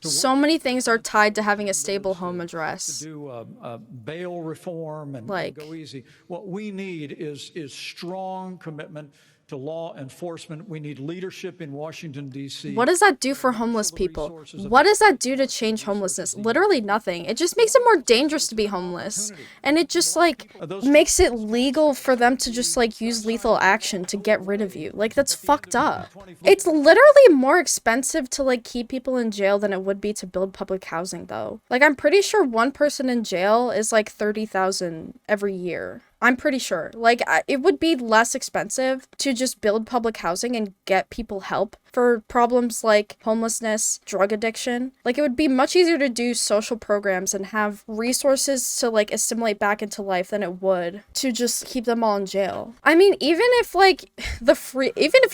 A: so many things are tied to having a stable home address.
F: To do bail reform and go easy. What we need is strong commitment to law enforcement. We need leadership in Washington, D.C.
A: What does that do for homeless people? What does that do to change homelessness? Literally nothing. It just makes it more dangerous to be homeless. And it just like makes it legal for them to just like use lethal action to get rid of you. Like, that's fucked up. It's literally more expensive to like keep people in jail than it would be to build public housing though. Like, I'm pretty sure one person in jail is like $30,000 every year. I'm pretty sure. Like, it would be less expensive to just build public housing and get people help for problems like homelessness, drug addiction. Like, it would be much easier to do social programs and have resources to like assimilate back into life than it would to just keep them all in jail. I mean, even if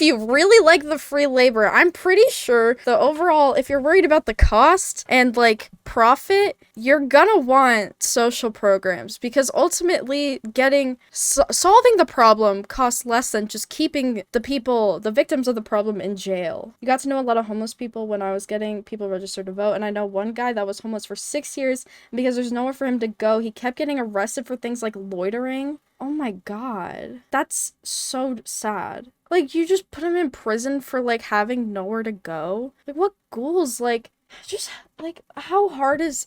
A: you really like the free labor, I'm pretty sure the overall, if you're worried about the cost and like profit, you're gonna want social programs, because ultimately solving the problem costs less than just keeping the victims of the problem in jail. You got to know a lot of homeless people when I was getting people registered to vote, and I know one guy that was homeless for 6 years, and because there's nowhere for him to go, he kept getting arrested for things like loitering. Oh my god. That's so sad. Like, you just put him in prison for like having nowhere to go? Like, what ghouls? Like, just like, how hard is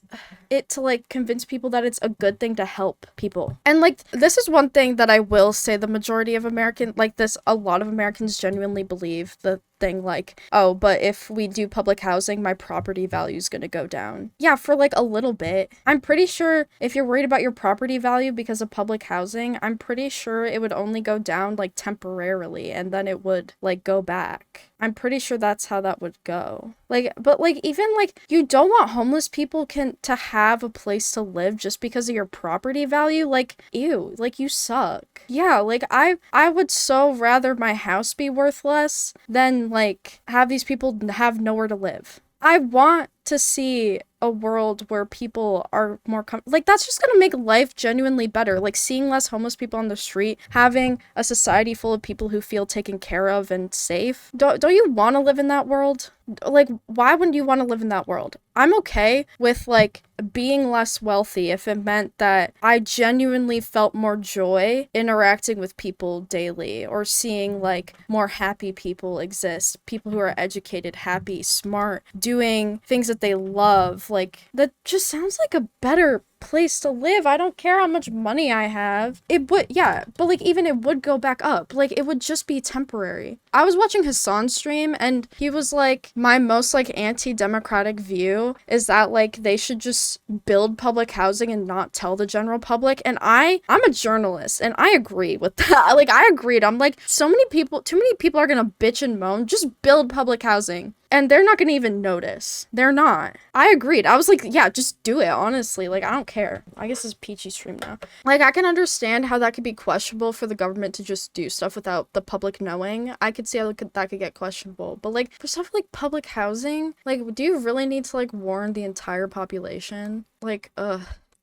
A: it to like convince people that it's a good thing to help people? And like, this is one thing that I will say the majority of a lot of Americans genuinely believe, the thing like, oh, but if we do public housing, my property value is gonna go down. Yeah, for like a little bit. I'm pretty sure if you're worried about your property value because of public housing, I'm pretty sure it would only go down like temporarily, and then it would like go back. I'm pretty sure that's how that would go. Like, but like, even like, you don't want homeless people to have a place to live just because of your property value. Like, ew, like, you suck. Yeah, like, I would so rather my house be worth less than like have these people have nowhere to live. I want to see a world where people are more like, that's just gonna make life genuinely better. Like, seeing less homeless people on the street, having a society full of people who feel taken care of and safe. Don't you want to live in that world? Like, why wouldn't you want to live in that world? I'm okay with like being less wealthy if it meant that I genuinely felt more joy interacting with people daily, or seeing like more happy people exist, people who are educated, happy, smart, doing things that they love. Like, that just sounds like a better place to live. I don't care how much money I have. It would, yeah, but like, even it would go back up. Like, it would just be temporary. I was watching Hassan's stream, and he was like, my most like anti-democratic view is that like they should just build public housing and not tell the general public. And I'm a journalist, and I agree with that. Like, I agreed. I'm like, too many people are gonna bitch and moan. Just build public housing, and they're not gonna even notice. They're not. I agreed. I was like, yeah, just do it, honestly. Like, I don't care. I guess it's peachy stream now. Like, I can understand how that could be questionable for the government to just do stuff without the public knowing. I could see how that could get questionable. But like, for stuff like public housing, like, do you really need to like warn the entire population? Like,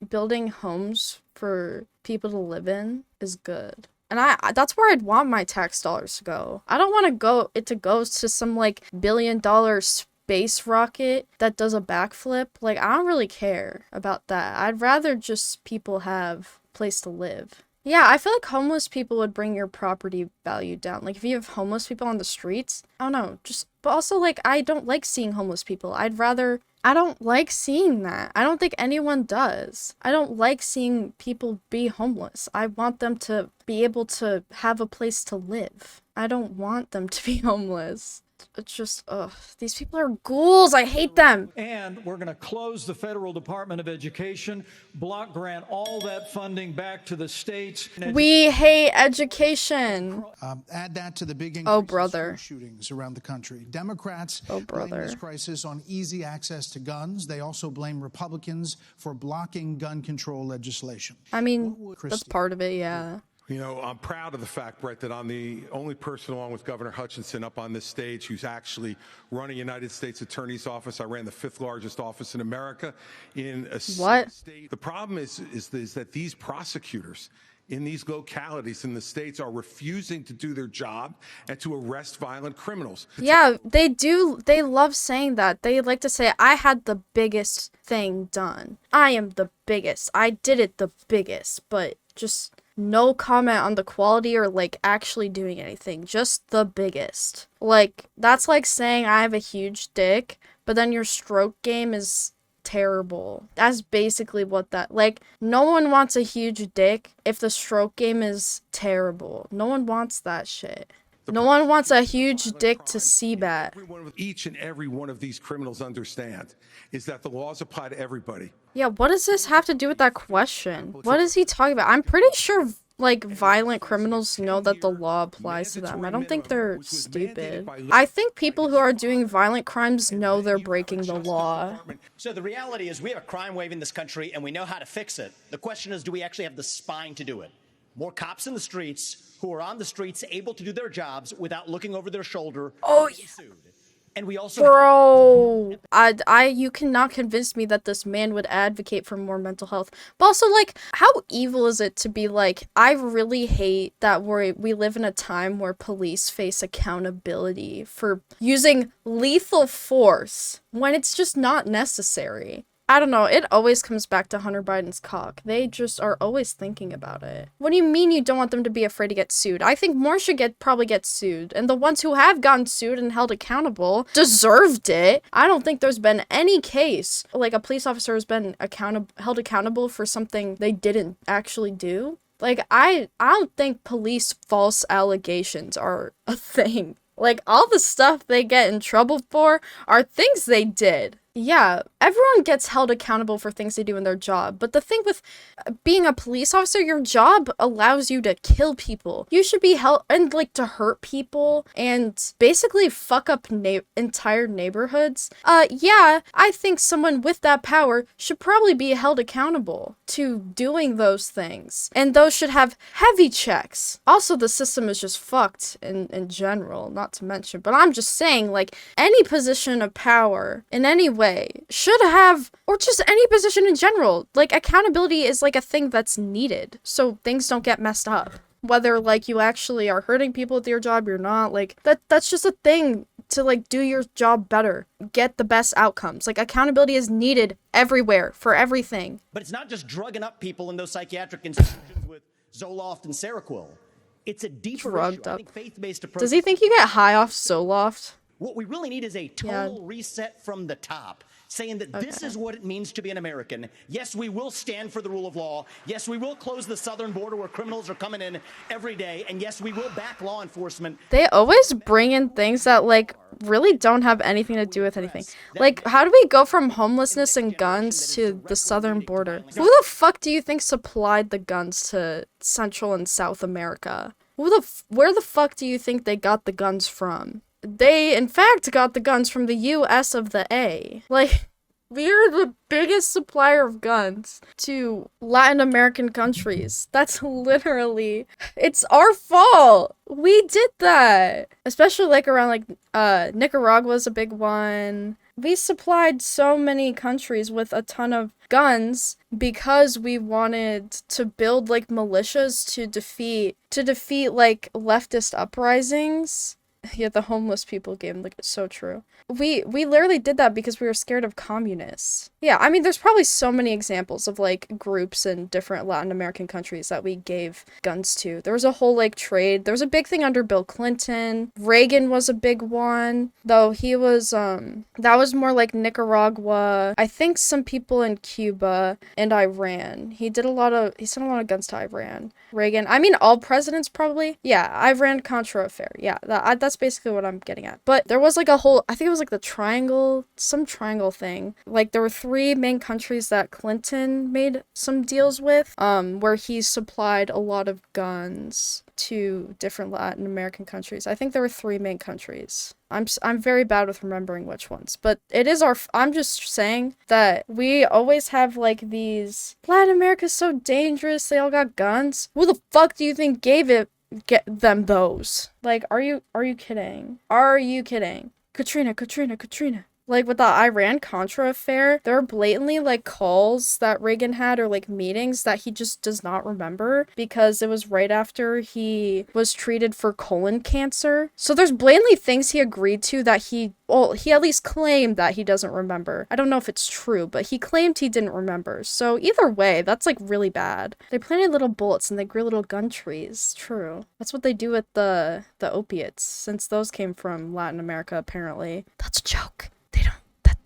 A: building homes for people to live in is good. And that's where I'd want my tax dollars to go. I don't want it to go to some like $1 billion space rocket that does a backflip. Like, I don't really care about that. I'd rather just people have a place to live. Yeah, I feel like homeless people would bring your property value down. Like, if you have homeless people on the streets, I don't know, but also, like, I don't like seeing homeless people. I don't like seeing that. I don't think anyone does. I don't like seeing people be homeless. I want them to be able to have a place to live. I don't want them to be homeless. It's just, ugh, these people are ghouls. I hate them.
F: And we're going to close the Federal Department of Education, block grant all that funding back to the states.
A: We hate education.
D: Add that to the big increase in school shootings around the country. Democrats blame this crisis on easy access to guns. They also blame Republicans for blocking gun control legislation.
A: I mean, that's part of it, yeah.
C: You know, I'm proud of the fact, Brett, that I'm the only person, along with Governor Hutchinson, up on this stage who's actually running United States Attorney's Office. I ran the 5th largest office in America in a state. The problem is that these prosecutors in these localities in the states are refusing to do their job and to arrest violent criminals.
A: Yeah, they do. They love saying that. They like to say, I had the biggest thing done. I am the biggest. I did it the biggest. But just no comment on the quality or like actually doing anything. Just the biggest. Like, that's like saying I have a huge dick, but then your stroke game is terrible. That's basically what that, like, no one wants a huge dick if the stroke game is terrible. No one wants that shit. No one wants a huge dick to see that.
C: Each and every one of these criminals understand is that the laws apply to everybody.
A: Yeah, what does this have to do with that question? What is he talking about? I'm pretty sure like violent criminals know that the law applies to them. I don't think they're stupid. I think people who are doing violent crimes know they're breaking the law.
E: So the reality is we have a crime wave in this country and we know how to fix it. The question is, do we actually have the spine to do it? More cops in the streets who are on the streets able to do their jobs without looking over their shoulder.
A: Oh, yeah.
E: And we also,
A: bro, you cannot convince me that this man would advocate for more mental health. But also, like, how evil is it to be like, I really hate that we live in a time where police face accountability for using lethal force when it's just not necessary. I don't know, it always comes back to Hunter Biden's cock. They just are always thinking about it. What do you mean you don't want them to be afraid to get sued? I think more should probably get sued. And the ones who have gotten sued and held accountable deserved it. I don't think there's been any case, like, a police officer has been held accountable for something they didn't actually do. Like, I don't think police false allegations are a thing. Like, all the stuff they get in trouble for are things they did. Yeah, everyone gets held accountable for things they do in their job, but the thing with being a police officer, your job allows you to kill people. You should be held, and like to hurt people and basically fuck up entire neighborhoods. Yeah, I think someone with that power should probably be held accountable to doing those things, and those should have heavy checks. Also, the system is just fucked in general, not to mention, but I'm just saying, like, any position of power in any way should have, or just any position in general, like, accountability is like a thing that's needed so things don't get messed up. Whether like you actually are hurting people with your job, you're not, like, that's just a thing to like do your job better, get the best outcomes. Like, accountability is needed everywhere for everything.
E: But it's not just drugging up people in those psychiatric institutions with Zoloft and Seroquel. It's a deeper
A: drugged
E: issue.
A: up.
E: I think faith-based approach.
A: Does he think you get high off Zoloft?
E: What we really need is a total reset from the top, saying that this is what it means to be an American. Yes, we will stand for the rule of law. Yes, we will close the southern border where criminals are coming in every day. And yes, we will back law enforcement.
A: They always bring in things that, like, really don't have anything to do with anything. Like, how do we go from homelessness and guns to the southern border? Who the fuck do you think supplied the guns to Central and South America? Where the fuck do you think they got the guns from? They, in fact, got the guns from the US of the A. Like, we're the biggest supplier of guns to Latin American countries. That's literally, it's our fault. We did that. Especially, like, around, like, Nicaragua's a big one. we supplied so many countries with a ton of guns because we wanted to build like militias to defeat like leftist uprisings. Yeah, the homeless people game, like, it's so true. We literally did that because we were scared of communists. Yeah, I mean, there's probably so many examples of, like, groups in different Latin American countries that we gave guns to. There was a whole, like, trade. There was a big thing under Bill Clinton. Reagan was a big one, though he was, that was more like Nicaragua. I think some people in Cuba and Iran. He sent a lot of guns to Iran. Reagan, I mean, all presidents probably. Yeah, Iran-Contra affair. Yeah, that's basically what I'm getting at. But there was like a whole, I think it was like the triangle, some triangle thing. Like there were 3 main countries that Clinton made some deals with, where he supplied a lot of guns to different Latin American countries. I think there were 3 main countries. I'm very bad with remembering which ones, but it is I'm just saying that we always have like these, Latin America's so dangerous, they all got guns. Who the fuck do you think get them those? Like, are you kidding? Are you kidding? Katrina. Like, with the Iran-Contra affair, there are blatantly, like, calls that Reagan had or, like, meetings that he just does not remember because it was right after he was treated for colon cancer. So there's blatantly things he agreed to that he at least claimed that he doesn't remember. I don't know if it's true, but he claimed he didn't remember. So either way, that's, like, really bad. They planted little bullets and they grew little gun trees. True. That's what they do with the opiates, since those came from Latin America, apparently. That's a joke.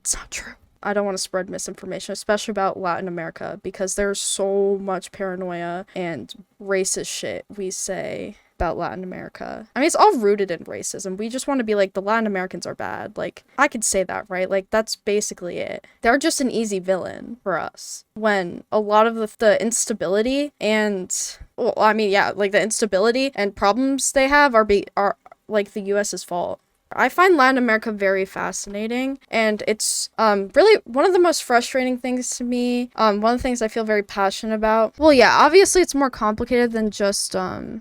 A: It's not true. I don't want to spread misinformation, especially about Latin America, because there's so much paranoia and racist shit we say about Latin America. I mean, it's all rooted in racism. We just want to be like, the Latin Americans are bad. Like, I could say that, right? Like, that's basically it. They're just an easy villain for us. When a lot of the instability and, well, I mean, yeah, like the instability and problems they have are like the US's fault. I find Latin America very fascinating, and it's really one of the most frustrating things to me. One of the things I feel very passionate about. Well, yeah, obviously it's more complicated than just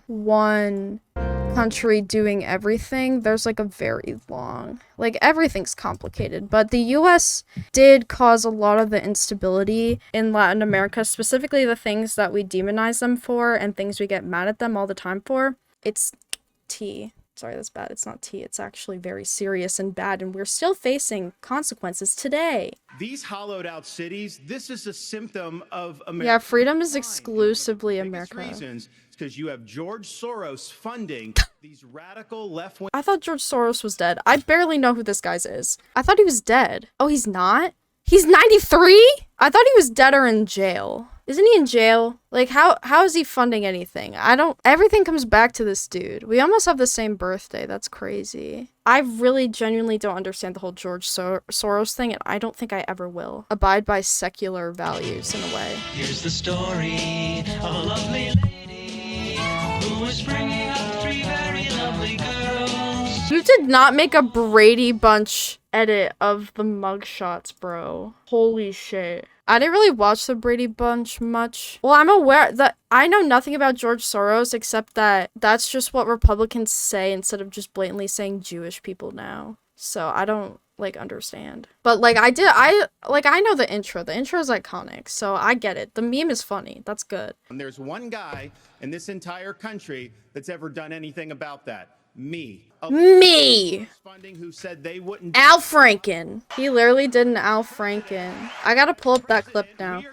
A: one country doing everything. There's like a very long, like, everything's complicated, but the US did cause a lot of the instability in Latin America, specifically the things that we demonize them for and things we get mad at them all the time for. It's tea. Sorry, that's bad. It's not tea. It's actually very serious and bad, and we're still facing consequences today.
B: These hollowed out cities, this is a symptom of America.
A: Yeah, freedom is exclusively America.
B: Reasons because you have George Soros funding these radical left-wing.
A: I thought George Soros was dead. I barely know who this guy is. I thought he was dead. Oh, he's not? He's 93? I thought he was dead or in jail. Isn't he in jail? Like, how is he funding anything? Everything comes back to this dude. We almost have the same birthday. That's crazy. I really genuinely don't understand the whole George Soros thing, and I don't think I ever will. Abide by secular values in a way.
G: Here's the story of a lovely lady who was bringing up 3 very lovely girls.
A: You did not make a Brady Bunch edit of the mugshots, bro. Holy shit. I didn't really watch the Brady Bunch much. Well, I'm aware that I know nothing about George Soros except that that's just what Republicans say instead of just blatantly saying Jewish people now. So I don't, like, understand. But, like, I know the intro. The intro is iconic, so I get it. The meme is funny. That's good.
B: And there's one guy in this entire country that's ever done anything about that. Me. Funding who said they wouldn't.
A: Al Franken. He literally did an Al Franken. I gotta pull up that clip now.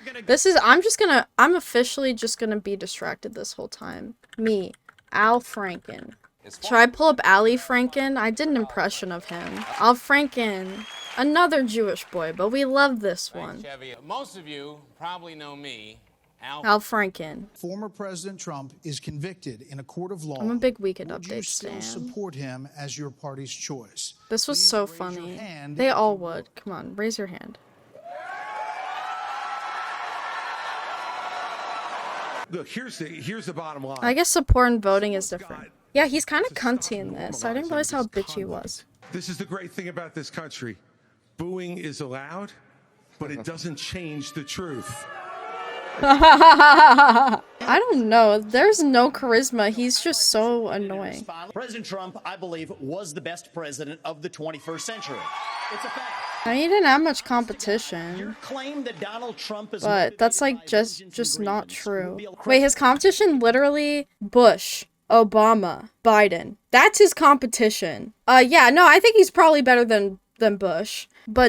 A: I'm officially just gonna be distracted this whole time. Me. Al Franken. Should I pull up Ali Franken? I did an impression of him. Al Franken. Another Jewish boy, but we love this one.
M: Most of you probably know me.
A: Al Franken.
D: Former President Trump is convicted in a court of law.
A: I'm a big Weekend
D: Update. Would you still
A: stan.
D: support him as your party's choice?
A: This was so funny. They all would. Come on, raise your hand.
C: Look, here's the bottom line.
A: I guess support and voting is different. Yeah, he's kind of cunty in this. I didn't realize how bitchy he was.
C: This is the great thing about this country. Booing is allowed, but it doesn't change the truth.
D: You
A: I don't know. There's no charisma. He's just so annoying.
E: President Trump, I believe, was the best president of the 21st century. It's a fact.
A: Now, he didn't have much competition.
E: Your claim that Donald Trump is
A: but that's like just not true. Wait, his competition literally Bush, Obama, Biden. That's his competition. Yeah, no, I think he's probably better than Bush, but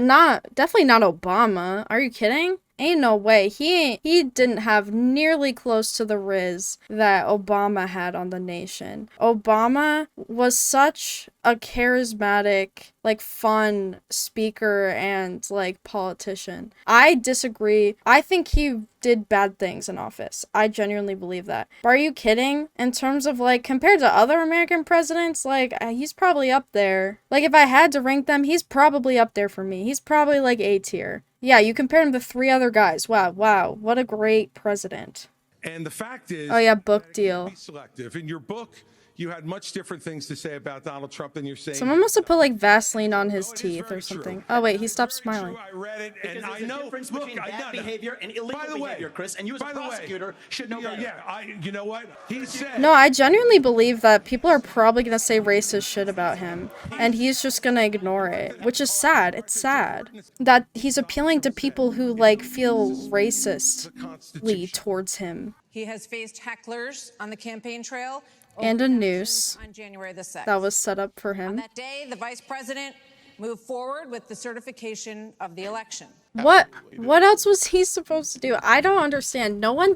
A: definitely not Obama. Are you kidding? Ain't no way. He didn't have nearly close to the riz that Obama had on the nation. Obama was such a charismatic, like, fun speaker and, like, politician. I disagree. I think he did bad things in office. I genuinely believe that. But are you kidding? In terms of, like, compared to other American presidents, like, he's probably up there. Like, if I had to rank them, he's probably up there for me. He's probably, like, A tier. Yeah, you compare him to 3 other guys. Wow, what a great president.
C: And the fact is,
A: oh yeah, book deal.
C: Be selective. In your book, you had much different things to say about Donald Trump than you're saying.
A: Someone must have put like Vaseline on his teeth or something. Oh wait, he stopped smiling.
C: I read it, and
E: I know. Difference between bad behavior and illegal behavior, Chris. And you as a prosecutor should know better.
C: Yeah, you know what he said.
A: No, I genuinely believe that people are probably gonna say racist shit about him, and he's just gonna ignore it, which is sad. It's sad that he's appealing to people who like feel racistly towards him.
L: He has faced hecklers on the campaign trail.
A: And a noose
L: on January the 6th.
A: that was set up for him.
L: On that day, the vice president moved forward with the certification of the election.
A: What else was he supposed to do? I don't understand. No one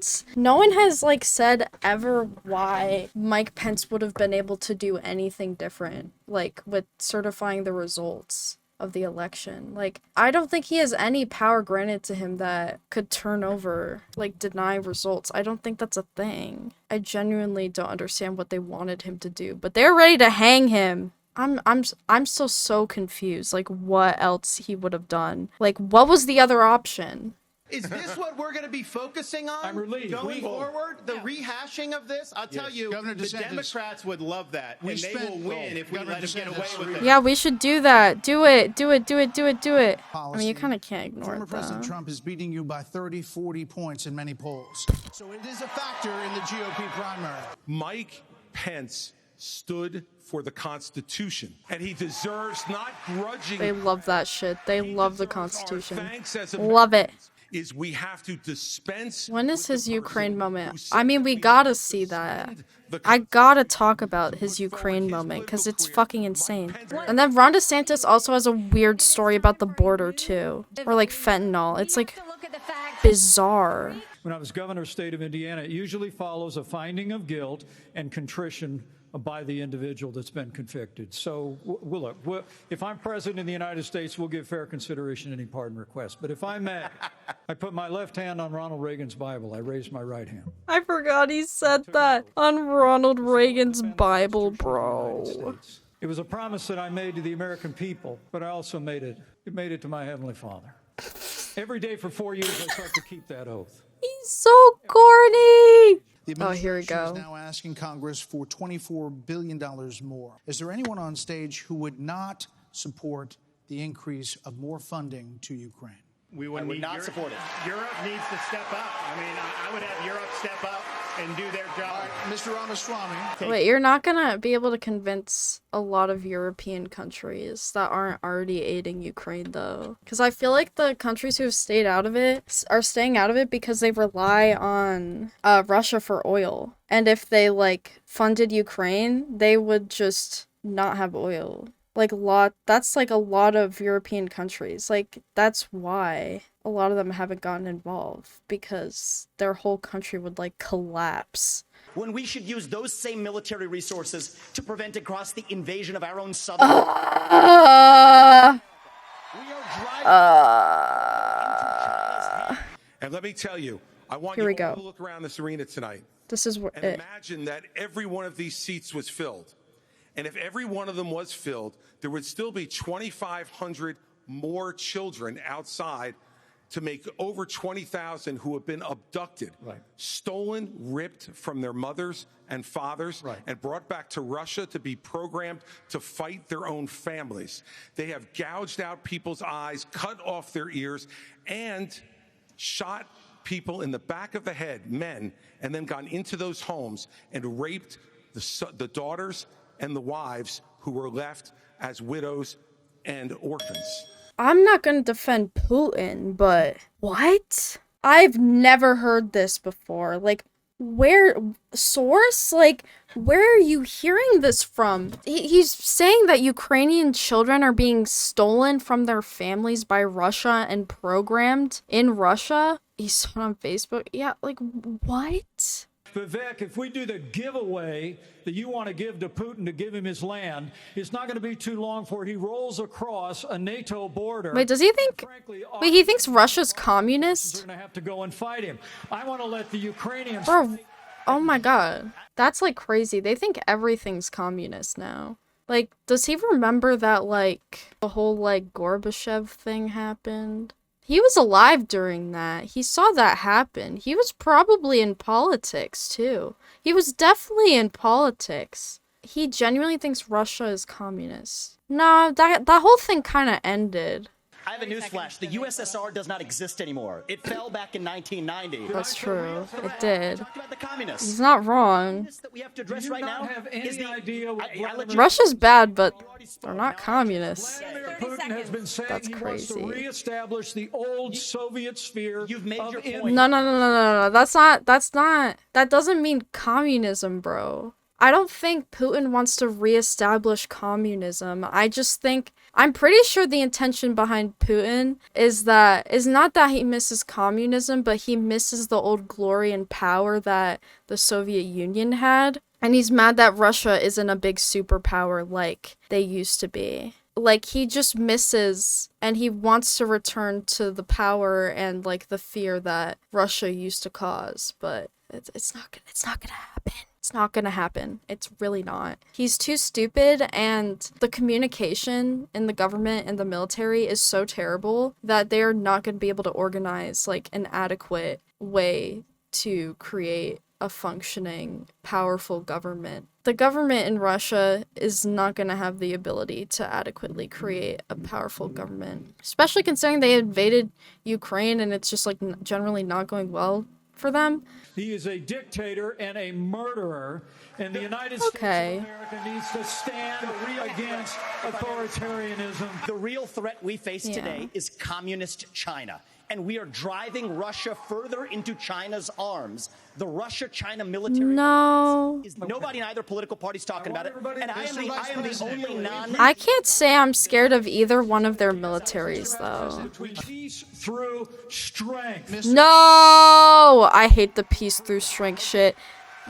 A: has like said ever why Mike Pence would have been able to do anything different, like with certifying the results of the election. Like, I don't think he has any power granted to him that could turn over, like, deny results. I don't think that's a thing. I genuinely don't understand what they wanted him to do, but they're ready to hang him. I'm still so confused, like, what else he would have done. Like, what was the other option?
B: Is this what we're going to be focusing on
F: I'm relieved.
B: going forward? The rehashing of this? I'll tell you, the Democrats would love that, and they will win if we let them get away with it.
A: Yeah, we should do that. Do it. I mean, you kind of can't ignore
D: Former
A: it, though.
D: President Trump is beating you by 30, 40 points in many polls. So it is a factor in the GOP primary.
C: Mike Pence stood for the Constitution, and he deserves not grudging.
A: They love that shit. They love the Constitution. Love it.
C: Is we have to dispense.
A: When is his Ukraine moment? I mean, we gotta see that. I gotta talk about his Ukraine moment because it's fucking insane. And then Ron DeSantis also has a weird story about the border too, or like fentanyl. It's like bizarre.
F: When I was governor of the state of Indiana, it usually follows a finding of guilt and contrition by the individual that's been convicted. So, look, if I'm president of the United States, we'll give fair consideration to any pardon request. But if I may, I put my left hand on Ronald Reagan's Bible. I raised my right hand.
A: I forgot he said that on Ronald Reagan's Bible, bro.
F: It was a promise that I made to the American people, but I also made it to my Heavenly Father. Every day for 4 years, I start to keep that oath.
A: He's so corny.
D: The
A: here we go.
D: Is now asking Congress for $24 billion more. Is there anyone on stage who would not support the increase of more funding to Ukraine?
B: We would not support it. Europe needs to step up. I mean, I would have Europe step up and do their job.
D: All right, Mr. Ramaswamy.
A: Wait, you're not gonna be able to convince a lot of European countries that aren't already aiding Ukraine, though. Because I feel like the countries who have stayed out of it are staying out of it because they rely on Russia for oil. And if they, like, funded Ukraine, they would just not have oil. That's like a lot of European countries. Like, that's why a lot of them haven't gotten involved, because their whole country would like collapse.
E: When we should use those same military resources to prevent across the invasion of our own southern.
C: And let me tell you, I want
A: Here
C: you
A: we go.
C: all to look around this arena tonight.
A: This is
C: and imagine that every one of these seats was filled. And if every one of them was filled, there would still be 2,500 more children outside to make over 20,000 who have been abducted, stolen, ripped from their mothers and fathers, and brought back to Russia to be programmed to fight their own families. They have gouged out people's eyes, cut off their ears, and shot people in the back of the head, men, and then gone into those homes and raped the daughters and the wives who were left as widows and orphans.
A: I'm not gonna defend Putin, but what? I've never heard this before. Like, where, source? Like, where are you hearing this from? He's saying that Ukrainian children are being stolen from their families by Russia and programmed in Russia. He saw it on Facebook. Yeah, like, what?
F: Vivek, if we do the giveaway that you want to give to Putin to give him his land, it's not going to be too long before he rolls across a NATO border.
A: Wait, does he think? Wait, he thinks Russia's communist?
F: They're going to have to go and fight him. I want to let the Ukrainians.
A: Bro, oh my god, that's like crazy. They think everything's communist now. Like, does he remember that like the whole like Gorbachev thing happened? He was alive during that. He saw that happen. He was probably in politics, too. He was definitely in politics. He genuinely thinks Russia is communist. No, that whole thing kind of ended.
E: I have a newsflash. The USSR does not exist anymore. It fell back in 1990.
A: That's true. It did.
E: Talk about the communists.
A: He's not wrong.
E: That we have to address right now
F: have any idea what
A: Russia's bad, but they're not communists.
F: Vladimir Putin has been saying
A: That's
F: he wants to
A: crazy.
F: reestablish the old Soviet sphere.
E: You've made your
F: of
E: point.
A: No. That doesn't mean communism, bro. I don't think Putin wants to reestablish communism. I'm pretty sure the intention behind Putin is not that he misses communism, but he misses the old glory and power that the Soviet Union had. And he's mad that Russia isn't a big superpower like they used to be. Like, he just misses, and he wants to return to the power and, like, the fear that Russia used to cause. But it's not gonna happen. It's not gonna happen. It's really not. He's too stupid, and the communication in the government and the military is so terrible that they're not gonna be able to organize, like, an adequate way to create a functioning, powerful government. The government in Russia is not going to have the ability to adequately create a powerful government, especially considering they invaded Ukraine and it's just like generally not going well for them.
F: He is a dictator and a murderer, and the United States of America needs to stand against authoritarianism.
E: The real threat we face today is communist China. And we are driving Russia further into China's arms. The Russia-China military is nobody in either political party's talking about it. And I am the only non.
A: I can't say I'm scared of either one of their militaries, though.
F: Peace through strength.
A: No! I hate the peace through strength shit.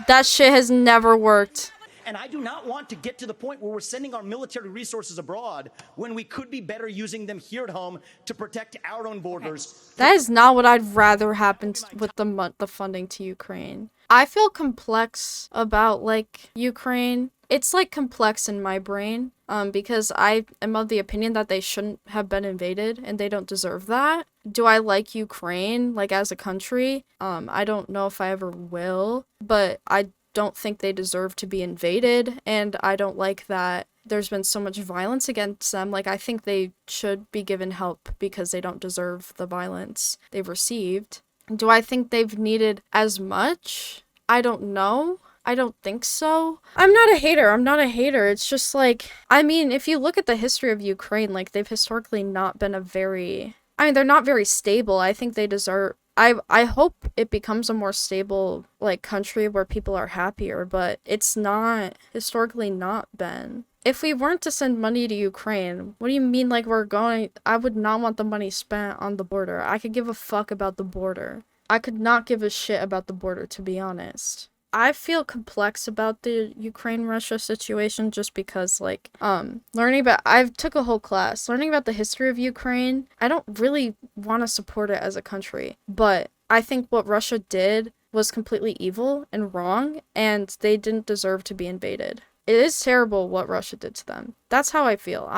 A: That shit has never worked.
E: And I do not want to get to the point where we're sending our military resources abroad when we could be better using them here at home to protect our own borders.
A: That is not what I'd rather happen with the funding to Ukraine. I feel complex about, like, Ukraine. It's, like, complex in my brain, because I am of the opinion that they shouldn't have been invaded, and they don't deserve that. Do I like Ukraine, like, as a country? I don't know if I ever will, but I don't think they deserve to be invaded, and I don't like that there's been so much violence against them. Like, I think they should be given help because they don't deserve the violence they've received. Do I think they've needed as much? I don't know. I don't think so. I'm not a hater. It's just like, I mean, if you look at the history of Ukraine, like, they've historically not been they're not very stable. I think they deserve, I hope it becomes a more stable, like, country where people are happier, but it's not, historically not been. If we weren't to send money to Ukraine, what do you mean, like, I would not want the money spent on the border. I could give a fuck about the border. I could not give a shit about the border, to be honest. I feel complex about the Ukraine-Russia situation just because, like, I took a whole class learning about the history of Ukraine. I don't really want to support it as a country, but I think what Russia did was completely evil and wrong, and they didn't deserve to be invaded. It is terrible what Russia did to them. That's how I feel.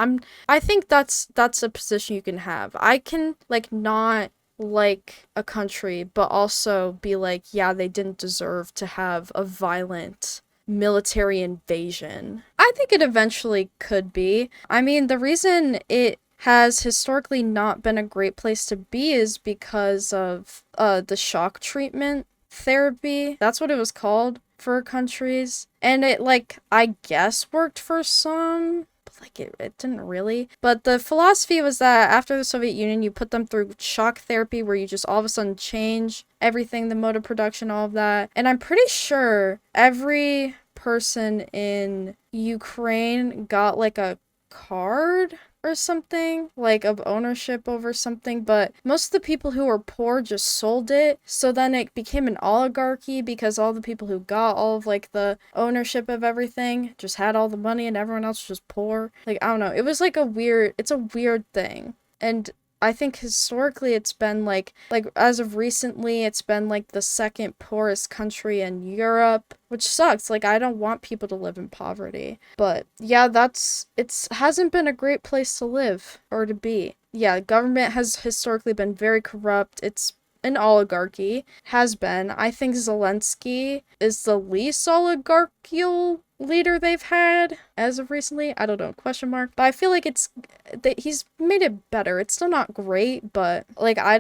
A: I think that's a position you can have. I can, like, not like a country, but also be like, yeah, they didn't deserve to have a violent military invasion. I think it eventually could be. I mean, the reason it has historically not been a great place to be is because of the shock treatment therapy. That's what it was called for countries. And it, like, I guess worked for some, but like it didn't really. But the philosophy was that after the Soviet Union, you put them through shock therapy where you just all of a sudden change everything, the mode of production, all of that. And I'm pretty sure every person in Ukraine got like a card or something, like of ownership over something, but most of the people who were poor just sold it, so then it became an oligarchy because all the people who got all of like the ownership of everything just had all the money and everyone else was just poor. Like, I don't know, it was like it's a weird thing. And I think historically it's been like as of recently, it's been like the second poorest country in Europe, which sucks. Like, I don't want people to live in poverty. But yeah, it hasn't been a great place to live or to be. Yeah, government has historically been very corrupt. It's an oligarchy, has been. I think Zelensky is the least oligarchical leader they've had as of recently. I don't know, question mark. But I feel like he's made it better. It's still not great, but like I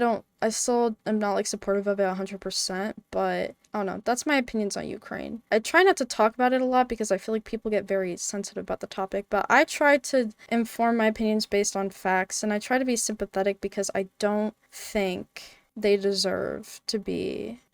A: still am not like supportive of it 100%, but I don't know. That's my opinions on Ukraine. I try not to talk about it a lot because I feel like people get very sensitive about the topic, but I try to inform my opinions based on facts, and I try to be sympathetic because I don't think they deserve to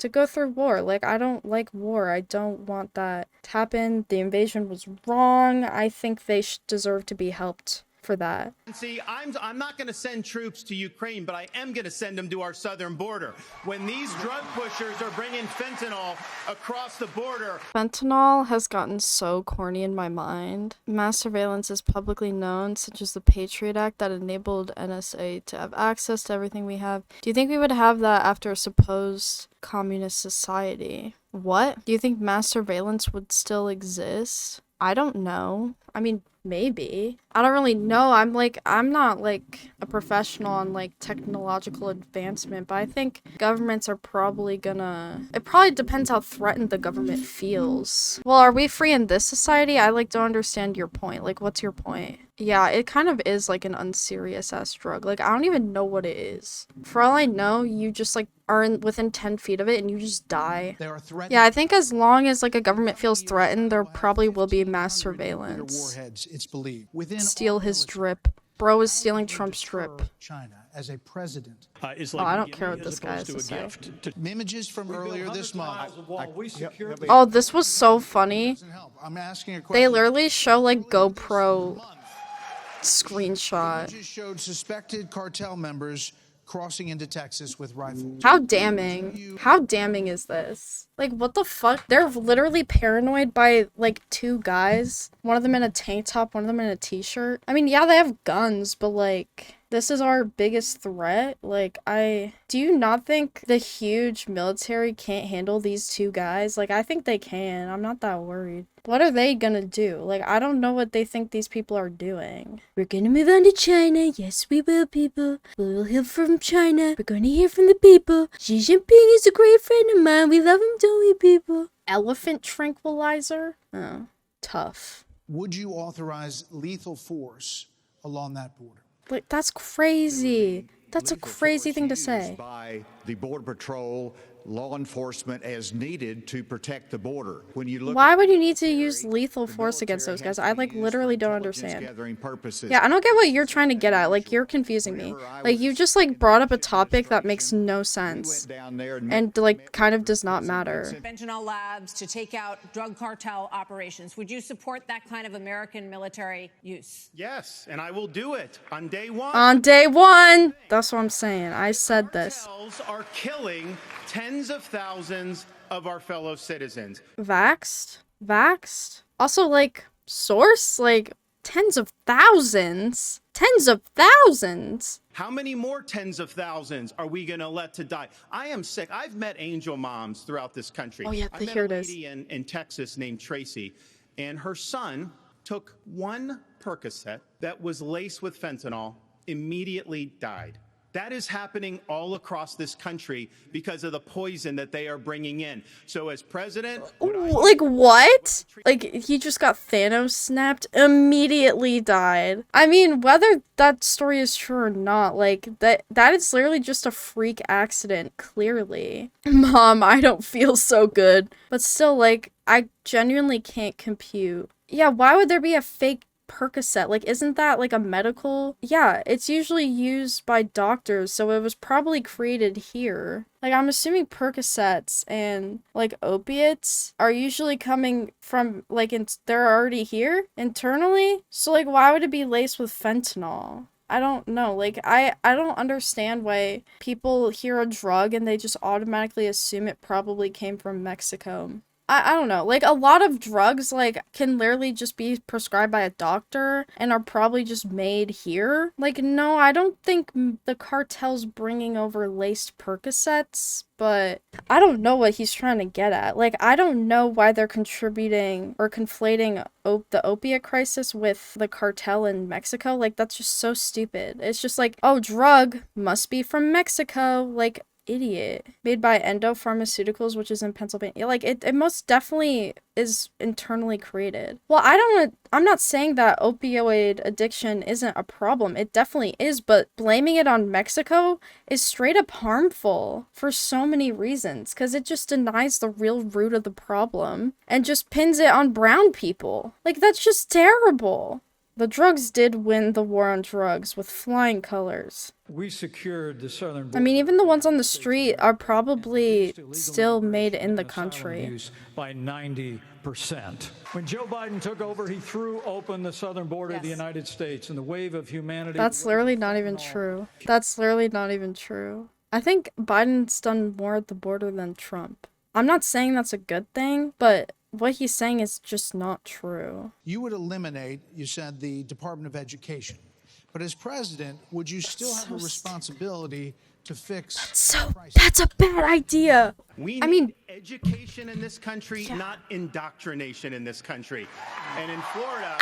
A: go through war. Like, I don't like war. I don't want that to happen. The invasion was wrong. I think they deserve to be helped for that.
B: See, I'm not going to send troops to Ukraine, but I am going to send them to our southern border. When these drug pushers are bringing fentanyl across the border.
A: Fentanyl has gotten so corny in my mind. Mass surveillance is publicly known, such as the Patriot Act that enabled NSA to have access to everything we have. Do you think we would have that after a supposed communist society? What? Do you think mass surveillance would still exist? I don't know. I mean, maybe. I don't really know. I'm not like a professional on like technological advancement, but I think governments are probably it probably depends how threatened the government feels. Well, are we free in this society? I like don't understand your point. Like, what's your point? Yeah, it kind of is like an unserious ass drug. Like, I don't even know what it is. For all I know, you just like are within 10 feet of it and you just die. Yeah, I think as long as like a government feels threatened, there probably will be mass surveillance.
D: Warheads, it's believed.
A: Steal his drip. Bro is stealing Trump's drip.
D: China as a president.
A: I don't care what this guy has to say.
D: Images from earlier this month.
A: Oh, this was so funny.
D: I'm asking a question.
A: They literally show like GoPro screenshot.
D: Images showed suspected cartel members crossing into Texas with rifles.
A: How damning. How damning is this? Like, what the fuck? They're literally paranoid by, like, two guys. One of them in a tank top, one of them in a t-shirt. I mean, yeah, they have guns, but, like, this is our biggest threat. Like, do you not think the huge military can't handle these two guys? Like, I think they can. I'm not that worried. What are they gonna do? Like, I don't know what they think these people are doing. We're gonna move on to China. Yes, we will, people. We'll hear from China. We're gonna hear from the people. Xi Jinping is a great friend of mine. We love him, don't we, people? Elephant tranquilizer? Oh, tough.
D: Would you authorize lethal force along that border?
A: Like, that's crazy. That's a crazy thing to say.
N: By the Border Patrol, law enforcement as needed to protect the border. When you look,
A: why would you need to use lethal force against those guys? I like literally don't understand. Yeah, I don't get what you're trying to get at. Like, you're confusing me. Like, you just like brought up a topic that makes no sense and like kind of does not matter.
L: Fentanyl labs to take out drug cartel operations. Would you support that kind of American military use?
B: Yes, and I will do it on day one.
A: On day one. That's what I'm saying. I said this.
B: Cartels are killing tens of thousands of our fellow citizens.
A: Vaxxed? Also, like, source? Like, tens of thousands? Tens of thousands?
B: How many more tens of thousands are we going to let to die? I am sick. I've met angel moms throughout this country.
A: Oh, yeah,
B: here it is. I met a lady in Texas named Tracy, and her son took one Percocet that was laced with fentanyl, immediately died. That is happening all across this country because of the poison that they are bringing in. So as president...
A: Like, what? Like, he just got Thanos snapped, immediately died. I mean, whether that story is true or not, like, that is literally just a freak accident, clearly. Mom, I don't feel so good. But still, like, I genuinely can't compute. Yeah, why would there be a fake Percocet? Like, isn't that like a medical? Yeah, it's usually used by doctors, so it was probably created here. Like, I'm assuming Percocets and like opiates are usually coming from like they're already here internally. So like, why would it be laced with fentanyl? I don't know. Like, I don't understand why people hear a drug and they just automatically assume it probably came from Mexico. I don't know, like, a lot of drugs, like, can literally just be prescribed by a doctor and are probably just made here. Like, no, I don't think the cartel's bringing over laced Percocets, but I don't know what he's trying to get at. Like, I don't know why they're contributing or conflating the opiate crisis with the cartel in Mexico. Like, that's just so stupid. It's just like, oh, drug must be from Mexico. Like, idiot. Made by Endo Pharmaceuticals, which is in Pennsylvania. Like, it most definitely is internally created. Well, I'm not saying that opioid addiction isn't a problem. It definitely is, but blaming it on Mexico is straight up harmful for so many reasons, because it just denies the real root of the problem and just pins it on brown people. Like, that's just terrible. The drugs did win the war on drugs with flying colors.
F: We secured the southern border.
A: I mean, even the ones on the street are probably still made in the country.
F: By 90%. When Joe Biden took over, he threw open the southern border of the United States, and the wave of humanity...
A: That's literally not even true. That's literally not even true. I think Biden's done more at the border than Trump. I'm not saying that's a good thing, but what he's saying is just not true.
D: You would eliminate, you said, the Department of Education. But as president, would you still have a responsibility to fix...
A: That's a bad idea.
B: We need education in this country, not indoctrination in this country. And in Florida...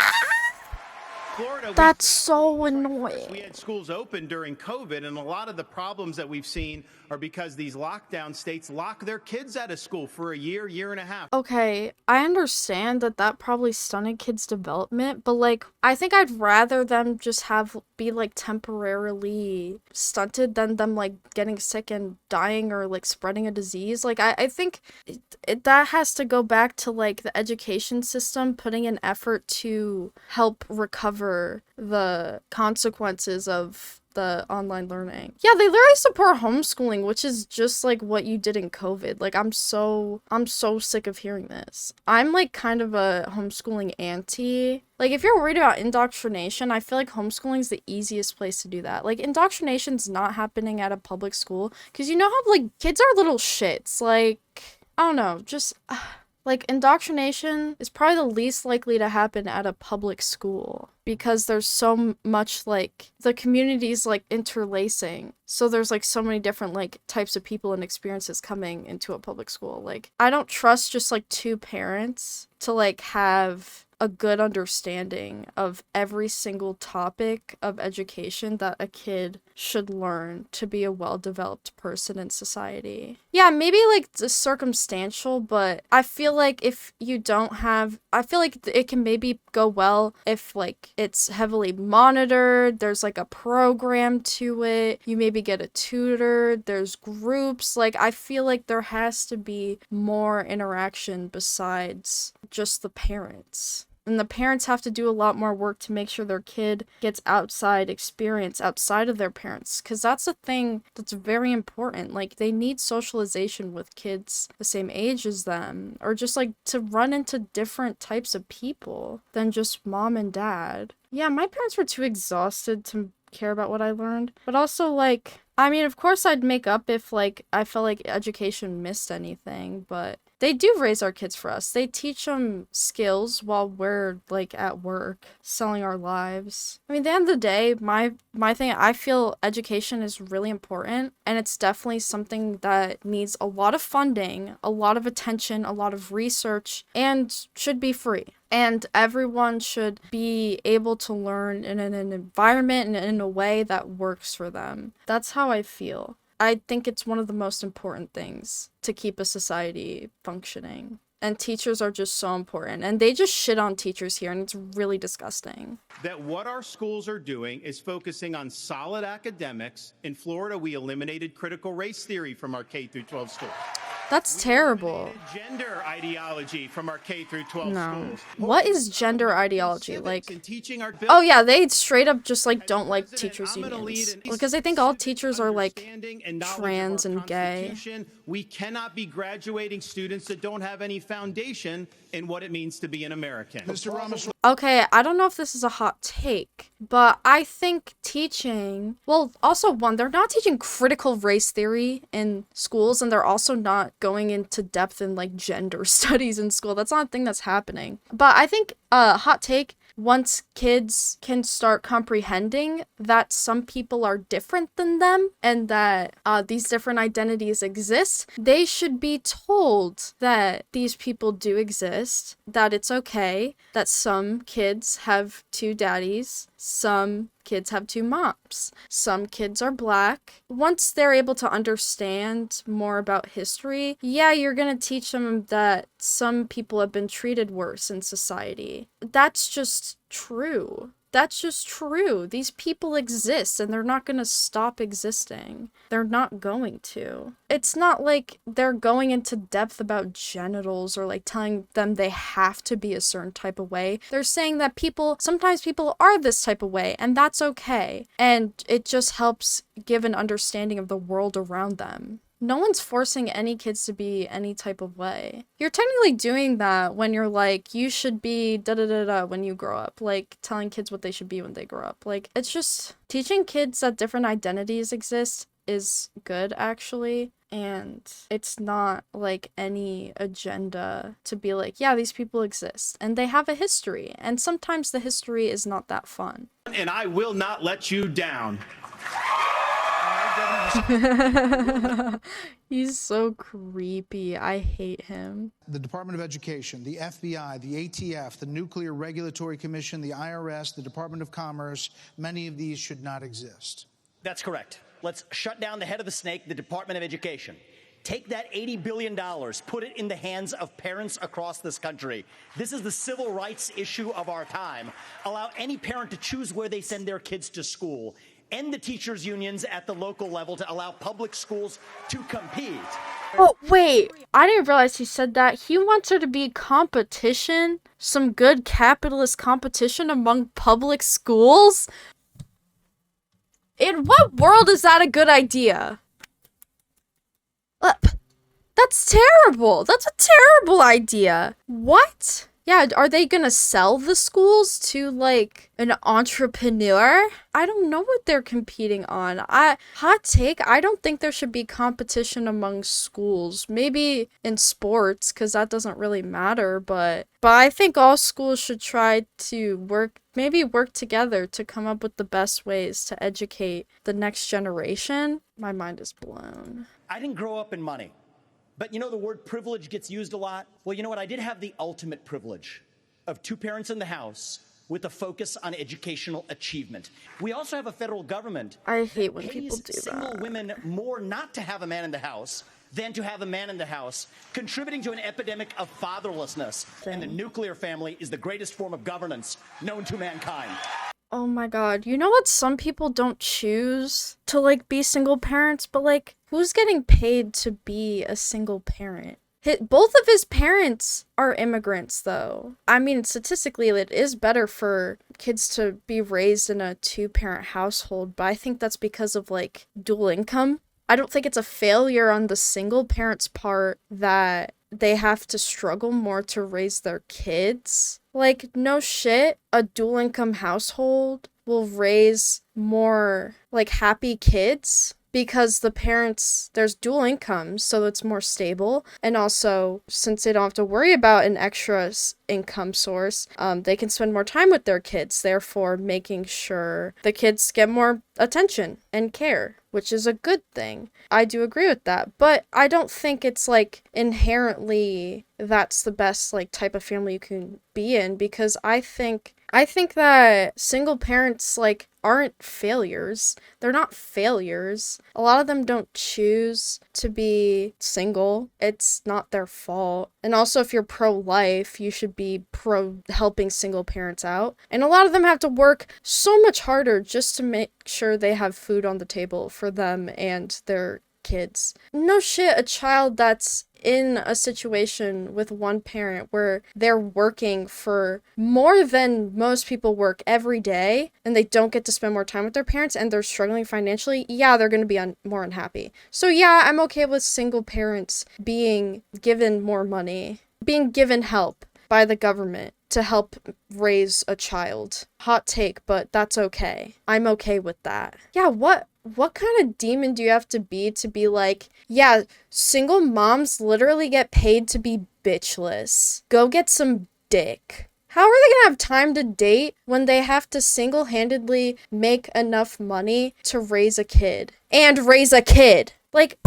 A: That's so annoying.
B: We had schools open during COVID, and a lot of the problems that we've seen are because these lockdown states lock their kids out of school for a year and a half.
A: Okay, I understand that probably stunted kids' development, but like, I think I'd rather them just be like temporarily stunted than them like getting sick and dying or like spreading a disease. Like, I think that has to go back to like the education system putting an effort to help recover the consequences of the online learning. Yeah, they literally support homeschooling, which is just like what you did in COVID. Like, I'm so sick of hearing this. I'm like kind of a homeschooling anti. Like, if you're worried about indoctrination, I feel like homeschooling is the easiest place to do that. Like, indoctrination's not happening at a public school because you know how like kids are little shits. Like, I don't know, just like, indoctrination is probably the least likely to happen at a public school because there's so much, like, the community's, like, interlacing. So there's, like, so many different, like, types of people and experiences coming into a public school. Like, I don't trust just, like, two parents to, like, have a good understanding of every single topic of education that a kid should learn to be a well-developed person in society. Yeah, maybe like the circumstantial, but I feel like if you don't have, I feel like it can maybe go well if like it's heavily monitored, there's like a program to it, you maybe get a tutor, there's groups, like I feel like there has to be more interaction besides just the parents. And the parents have to do a lot more work to make sure their kid gets outside experience outside of their parents. Because that's a thing that's very important. Like, they need socialization with kids the same age as them. Or just, like, to run into different types of people than just mom and dad. Yeah, my parents were too exhausted to care about what I learned. But also, like, I mean, of course I'd make up if, like, I felt like education missed anything. But They do raise our kids for us. They teach them skills while we're like at work, selling our lives. I mean, at the end of the day, my thing, I feel education is really important, and it's definitely something that needs a lot of funding, a lot of attention, a lot of research, and should be free. And everyone should be able to learn in an environment and in a way that works for them. That's how I feel. I think it's one of the most important things to keep a society functioning. And teachers are just so important. And they just shit on teachers here, and it's really disgusting.
B: That what our schools are doing is focusing on solid academics. In Florida, we eliminated critical race theory from our K through 12 schools.
A: That's terrible.
B: Gender ideology from our K through 12
A: No.
B: schools.
A: What is gender ideology? Like,
B: Teaching our
A: oh yeah, they straight up just like don't like teachers unions. Because I think all teachers are like trans and gay.
B: We cannot be graduating students that don't have any foundation in what it means to be an American.
D: Mr. Ramaswamy.
A: Okay, I don't know if this is a hot take, but I think teaching, well, also one, they're not teaching critical race theory in schools, and they're also not going into depth in like gender studies in school. That's not a thing that's happening. But I think hot take, once kids can start comprehending that some people are different than them and that these different identities exist, they should be told that these people do exist, that it's okay, that some kids have two daddies, some kids have two moms, some kids are black. Once they're able to understand more about history, yeah, you're gonna teach them that some people have been treated worse in society. That's just true. That's just true. These people exist and they're not going to stop existing. They're not going to. It's not like they're going into depth about genitals or like telling them they have to be a certain type of way. They're saying that sometimes people are this type of way, and that's okay. And it just helps give an understanding of the world around them. No one's forcing any kids to be any type of way. You're technically doing that when you're like, you should be da-da-da-da when you grow up. Like, telling kids what they should be when they grow up. Like, it's just, teaching kids that different identities exist is good, actually. And it's not, like, any agenda to be like, yeah, these people exist. And they have a history. And sometimes the history is not that fun.
B: And I will not let you down.
A: He's so creepy. I hate him.
D: The Department of Education, the FBI, the ATF, the Nuclear Regulatory Commission, the IRS, the Department of Commerce, many of these should not exist.
E: That's correct. Let's shut down the head of the snake, the Department of Education. Take that $80 billion, put it in the hands of parents across this country. This is the civil rights issue of our time. Allow any parent to choose where they send their kids to school. End the teachers' unions at the local level to allow public schools to compete.
A: Oh, wait. I didn't realize he said that. He wants there to be competition, some good capitalist competition among public schools? In what world is that a good idea? That's terrible. That's a terrible idea. What? Yeah, are they gonna sell the schools to, like, an entrepreneur? I don't know what they're competing on. Hot take, I don't think there should be competition among schools. Maybe in sports, because that doesn't really matter, but I think all schools should try to work together to come up with the best ways to educate the next generation. My mind is blown.
E: I didn't grow up in money. But you know, the word privilege gets used a lot. Well, you know what? I did have the ultimate privilege of two parents in the house with a focus on educational achievement. We also have a federal government.
A: I hate when
E: pays
A: people do
E: single
A: that.
E: women more not to have a man in the house than to have a man in the house, contributing to an epidemic of fatherlessness. And the nuclear family is the greatest form of governance known to mankind.
A: Oh my god, you know what? Some people don't choose to, like, be single parents, but, like, who's getting paid to be a single parent? Both of his parents are immigrants, though. I mean, statistically, it is better for kids to be raised in a two-parent household, but I think that's because of, like, dual income. I don't think it's a failure on the single parent's part that they have to struggle more to raise their kids. Like, no shit, a dual income household will raise more, like, happy kids. because the parents, there's dual incomes, so it's more stable. And also, since they don't have to worry about an extra income source, they can spend more time with their kids, therefore making sure the kids get more attention and care, which is a good thing. I do agree with that, but I don't think it's like inherently that's the best like type of family you can be in, because I think that single parents like aren't failures. They're not failures. A lot of them don't choose to be single. It's not their fault. And also, if you're pro-life, you should be pro helping single parents out. And a lot of them have to work so much harder just to make sure they have food on the table for them and their kids. No shit, a child that's in a situation with one parent where they're working for more than most people work every day and they don't get to spend more time with their parents and they're struggling financially, yeah, they're going to be more unhappy. So yeah, I'm okay with single parents being given more money, being given help by the government to help raise a child. Hot take, but that's okay. I'm okay with that. Yeah, what kind of demon do you have to be like, yeah, single moms literally get paid to be bitchless. Go get some dick. How are they gonna have time to date when they have to single-handedly make enough money to raise a kid? And raise a kid! Like,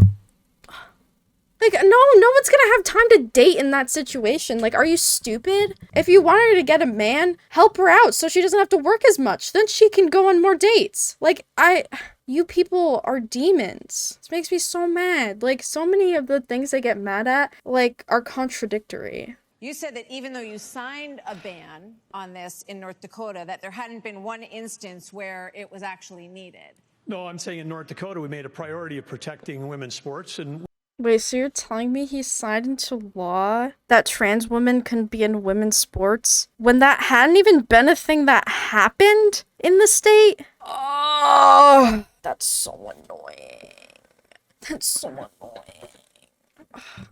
A: no one's gonna have time to date in that situation. Like, are you stupid? If you want her to get a man, help her out so she doesn't have to work as much. Then she can go on more dates. Like, you people are demons. This makes me so mad. Like, so many of the things they get mad at, like, are contradictory.
L: You said that even though you signed a ban on this in North Dakota, that there hadn't been one instance where it was actually needed.
F: No, I'm saying in North Dakota, we made a priority of protecting women's sports, and
A: wait, so you're telling me he signed into law that trans women can be in women's sports when that hadn't even been a thing that happened in the state? Oh, that's so annoying. That's so annoying.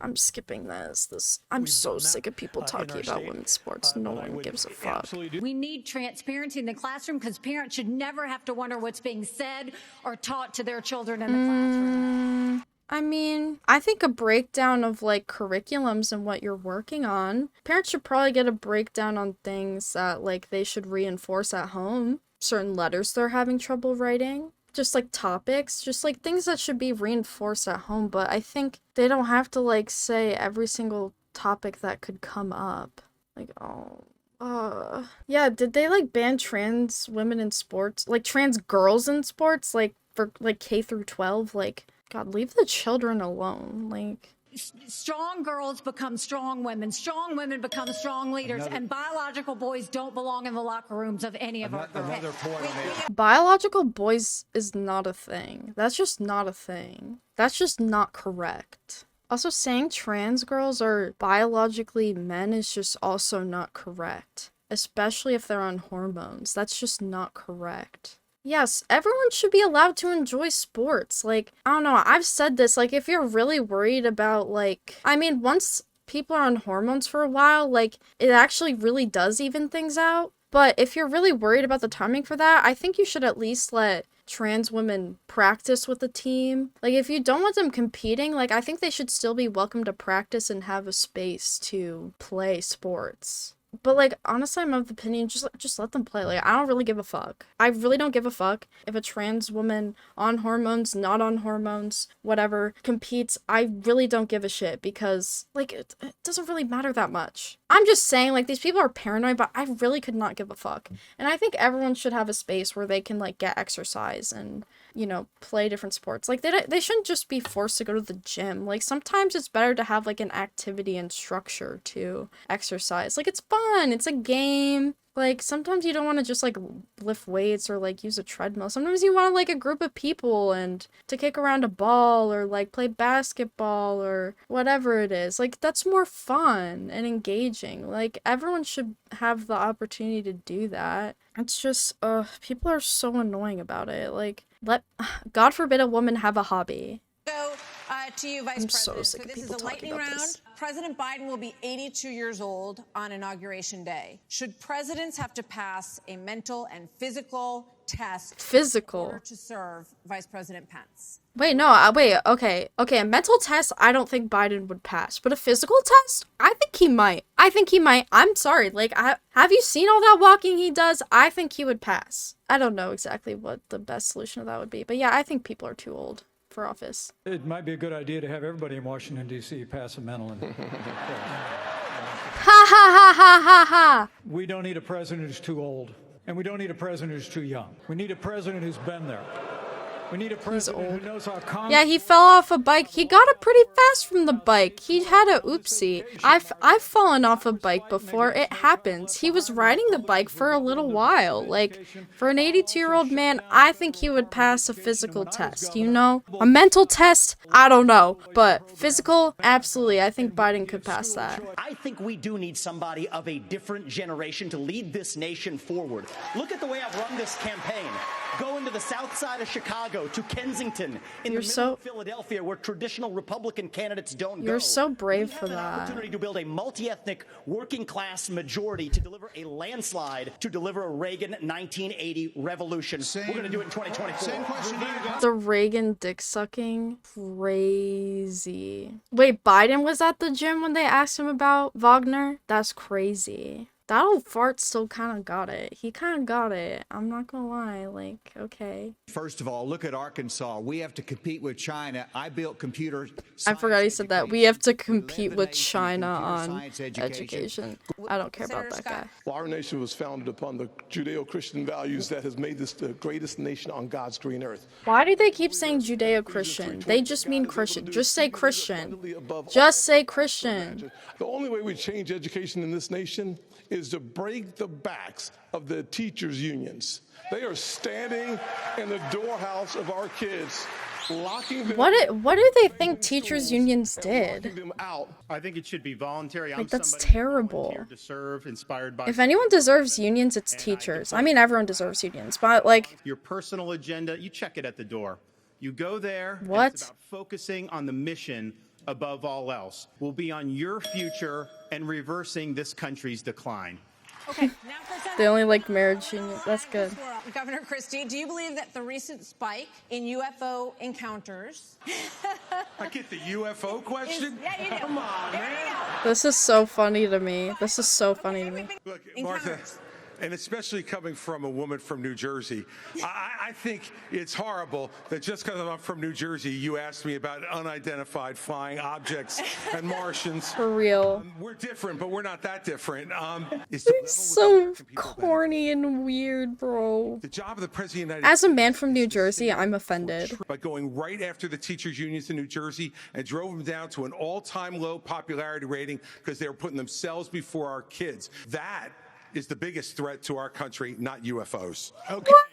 A: I'm skipping this. I'm so sick of people talking about women's sports. No one gives a fuck.
K: We need transparency in the classroom because parents should never have to wonder what's being said or taught to their children in the classroom.
A: I mean, I think a breakdown of like curriculums and what you're working on. Parents should probably get a breakdown on things that like they should reinforce at home. Certain letters they're having trouble writing. Just like topics, just like things that should be reinforced at home. But I think they don't have to like say every single topic that could come up. Like, yeah, did they like ban trans women in sports? Like trans girls in sports? Like for like K through 12? Like, God, leave the children alone. Like,
K: strong girls become strong women become strong leaders, and biological boys don't belong in the locker rooms of any of our girls.
A: Biological boys is not a thing. That's just not a thing. That's just not correct. Also, saying trans girls are biologically men is just also not correct. Especially if they're on hormones. That's just not correct. Yes, everyone should be allowed to enjoy sports. Like, I don't know, I've said this, like, if you're really worried about, like, I mean, once people are on hormones for a while, like, it actually really does even things out. But if you're really worried about the timing for that, I think you should at least let trans women practice with the team. Like, if you don't want them competing, like, I think they should still be welcome to practice and have a space to play sports. But, like, honestly, I'm of the opinion, just let them play. Like, I don't really give a fuck. I really don't give a fuck if a trans woman on hormones, not on hormones, whatever, competes. I really don't give a shit because, like, it doesn't really matter that much. I'm just saying, like, these people are paranoid, but I really could not give a fuck. And I think everyone should have a space where they can, like, get exercise and, you know, play different sports. Like, they shouldn't just be forced to go to the gym. Like, sometimes it's better to have, like, an activity and structure to exercise. Like, it's fun. It's a game. Like, sometimes you don't want to just, like, lift weights or, like, use a treadmill. Sometimes you want, like, a group of people and to kick around a ball or, like, play basketball or whatever it is. Like, that's more fun and engaging. Like, everyone should have the opportunity to do that. It's just, people are so annoying about it. Like, God forbid a woman have a hobby.
L: So To you, Vice
A: I'm so
L: President.
A: sick of
L: This is
A: people
L: a
A: talking
L: lightning
A: about
L: round.
A: this.
L: President Biden will be 82 years old on Inauguration Day. Should presidents have to pass a mental and physical test in order to serve Vice President Pence?
A: Wait, no, wait, okay. A mental test, I don't think Biden would pass. But a physical test, I think he might. I'm sorry, like, have you seen all that walking he does? I think he would pass. I don't know exactly what the best solution of that would be. But yeah, I think people are too old for office.
F: It might be a good idea to have everybody in Washington, D.C. pass a mental and...
A: Ha ha ha ha ha ha!
F: We don't need a president who's too old, and we don't need a president who's too young. We need a president who's been there. We need a president who knows how Congress...
A: Yeah, he fell off a bike. He got up pretty fast from the bike. He had a oopsie. I've fallen off a bike before. It happens. He was riding the bike for a little while. Like, for an 82-year-old man, I think he would pass a physical test, you know? A mental test, I don't know. But physical, absolutely. I think Biden could pass that.
E: I think we do need somebody of a different generation to lead this nation forward. Look at the way I've run this campaign. Going to the south side of Chicago, to Kensington, in the middle of Philadelphia, where traditional Republican candidates don't go.
A: You're so brave for
E: We have an
A: that.
E: opportunity to build a multi-ethnic, working-class majority to deliver a landslide, to deliver a Reagan 1980 revolution. We're going to do it in 2024.
D: Same question to you guys.
A: The Reagan dick sucking, crazy. Wait, Biden was at the gym when they asked him about Wagner? That's crazy. That old fart still kind of got it. He kind of got it. I'm not gonna lie. Like, okay.
N: First of all, look at Arkansas. We have to compete with China. I built computer
A: I forgot he said that. We have to compete with China on education. I don't care about that guy.
I: Well, our nation was founded upon the Judeo-Christian values that has made this the greatest nation on God's green earth.
A: Why do they keep saying Judeo-Christian? They just mean Christian. Just say Christian. Just say Christian.
I: The only way we change education in this nation is to break the backs of the teachers' unions. They are standing in the doorhouse of our kids, locking them.
A: What do they think teachers' unions did?
I: Them out.
B: I think it should be voluntary.
A: Like, that's terrible.
B: To serve, inspired by
A: If anyone deserves unions, it's teachers. I mean, everyone deserves unions, but like,
B: your personal agenda, you check it at the door. You go there.
A: What?
B: It's about focusing on the mission above all else. Will be on your future and reversing this country's decline.
L: Okay, now for
A: they only like marriage unions. That's good.
L: Governor Christie, do you believe that the recent spike in UFO encounters...
C: I get the UFO question?
L: Yeah, you do.
C: Come on, man.
A: This is so funny to me. This is so funny to me.
C: Look, Martha, and especially coming from a woman from New Jersey, I think it's horrible that just because I'm from New Jersey, you asked me about unidentified flying objects and Martians.
A: For real.
C: We're different, but we're not that different.
A: It's so corny and weird, bro.
C: The job of the President of the United
A: As a man from New Jersey, I'm offended.
C: By going right after the teachers' unions in New Jersey and drove them down to an all-time low popularity rating because they were putting themselves before our kids. That is the biggest threat to our country, not UFOs.
A: Okay. What?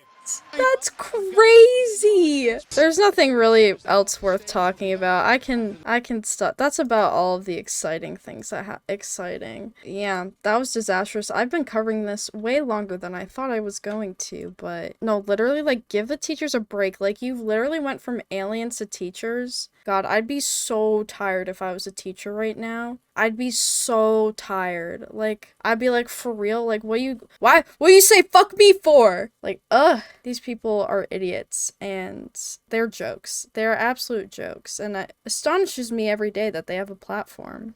A: That's crazy. There's nothing really else worth talking about. I can stop. That's about all of the exciting things that exciting. Yeah, that was disastrous. I've been covering this way longer than I thought I was going to, but no, literally, like, give the teachers a break. Like, you literally went from aliens to teachers. God, I'd be so tired if I was a teacher right now. I'd be so tired. Like, I'd be like, for real? Like, what you say fuck me for? Like, these people are idiots, and they're jokes. They're absolute jokes, and it astonishes me every day that they have a platform.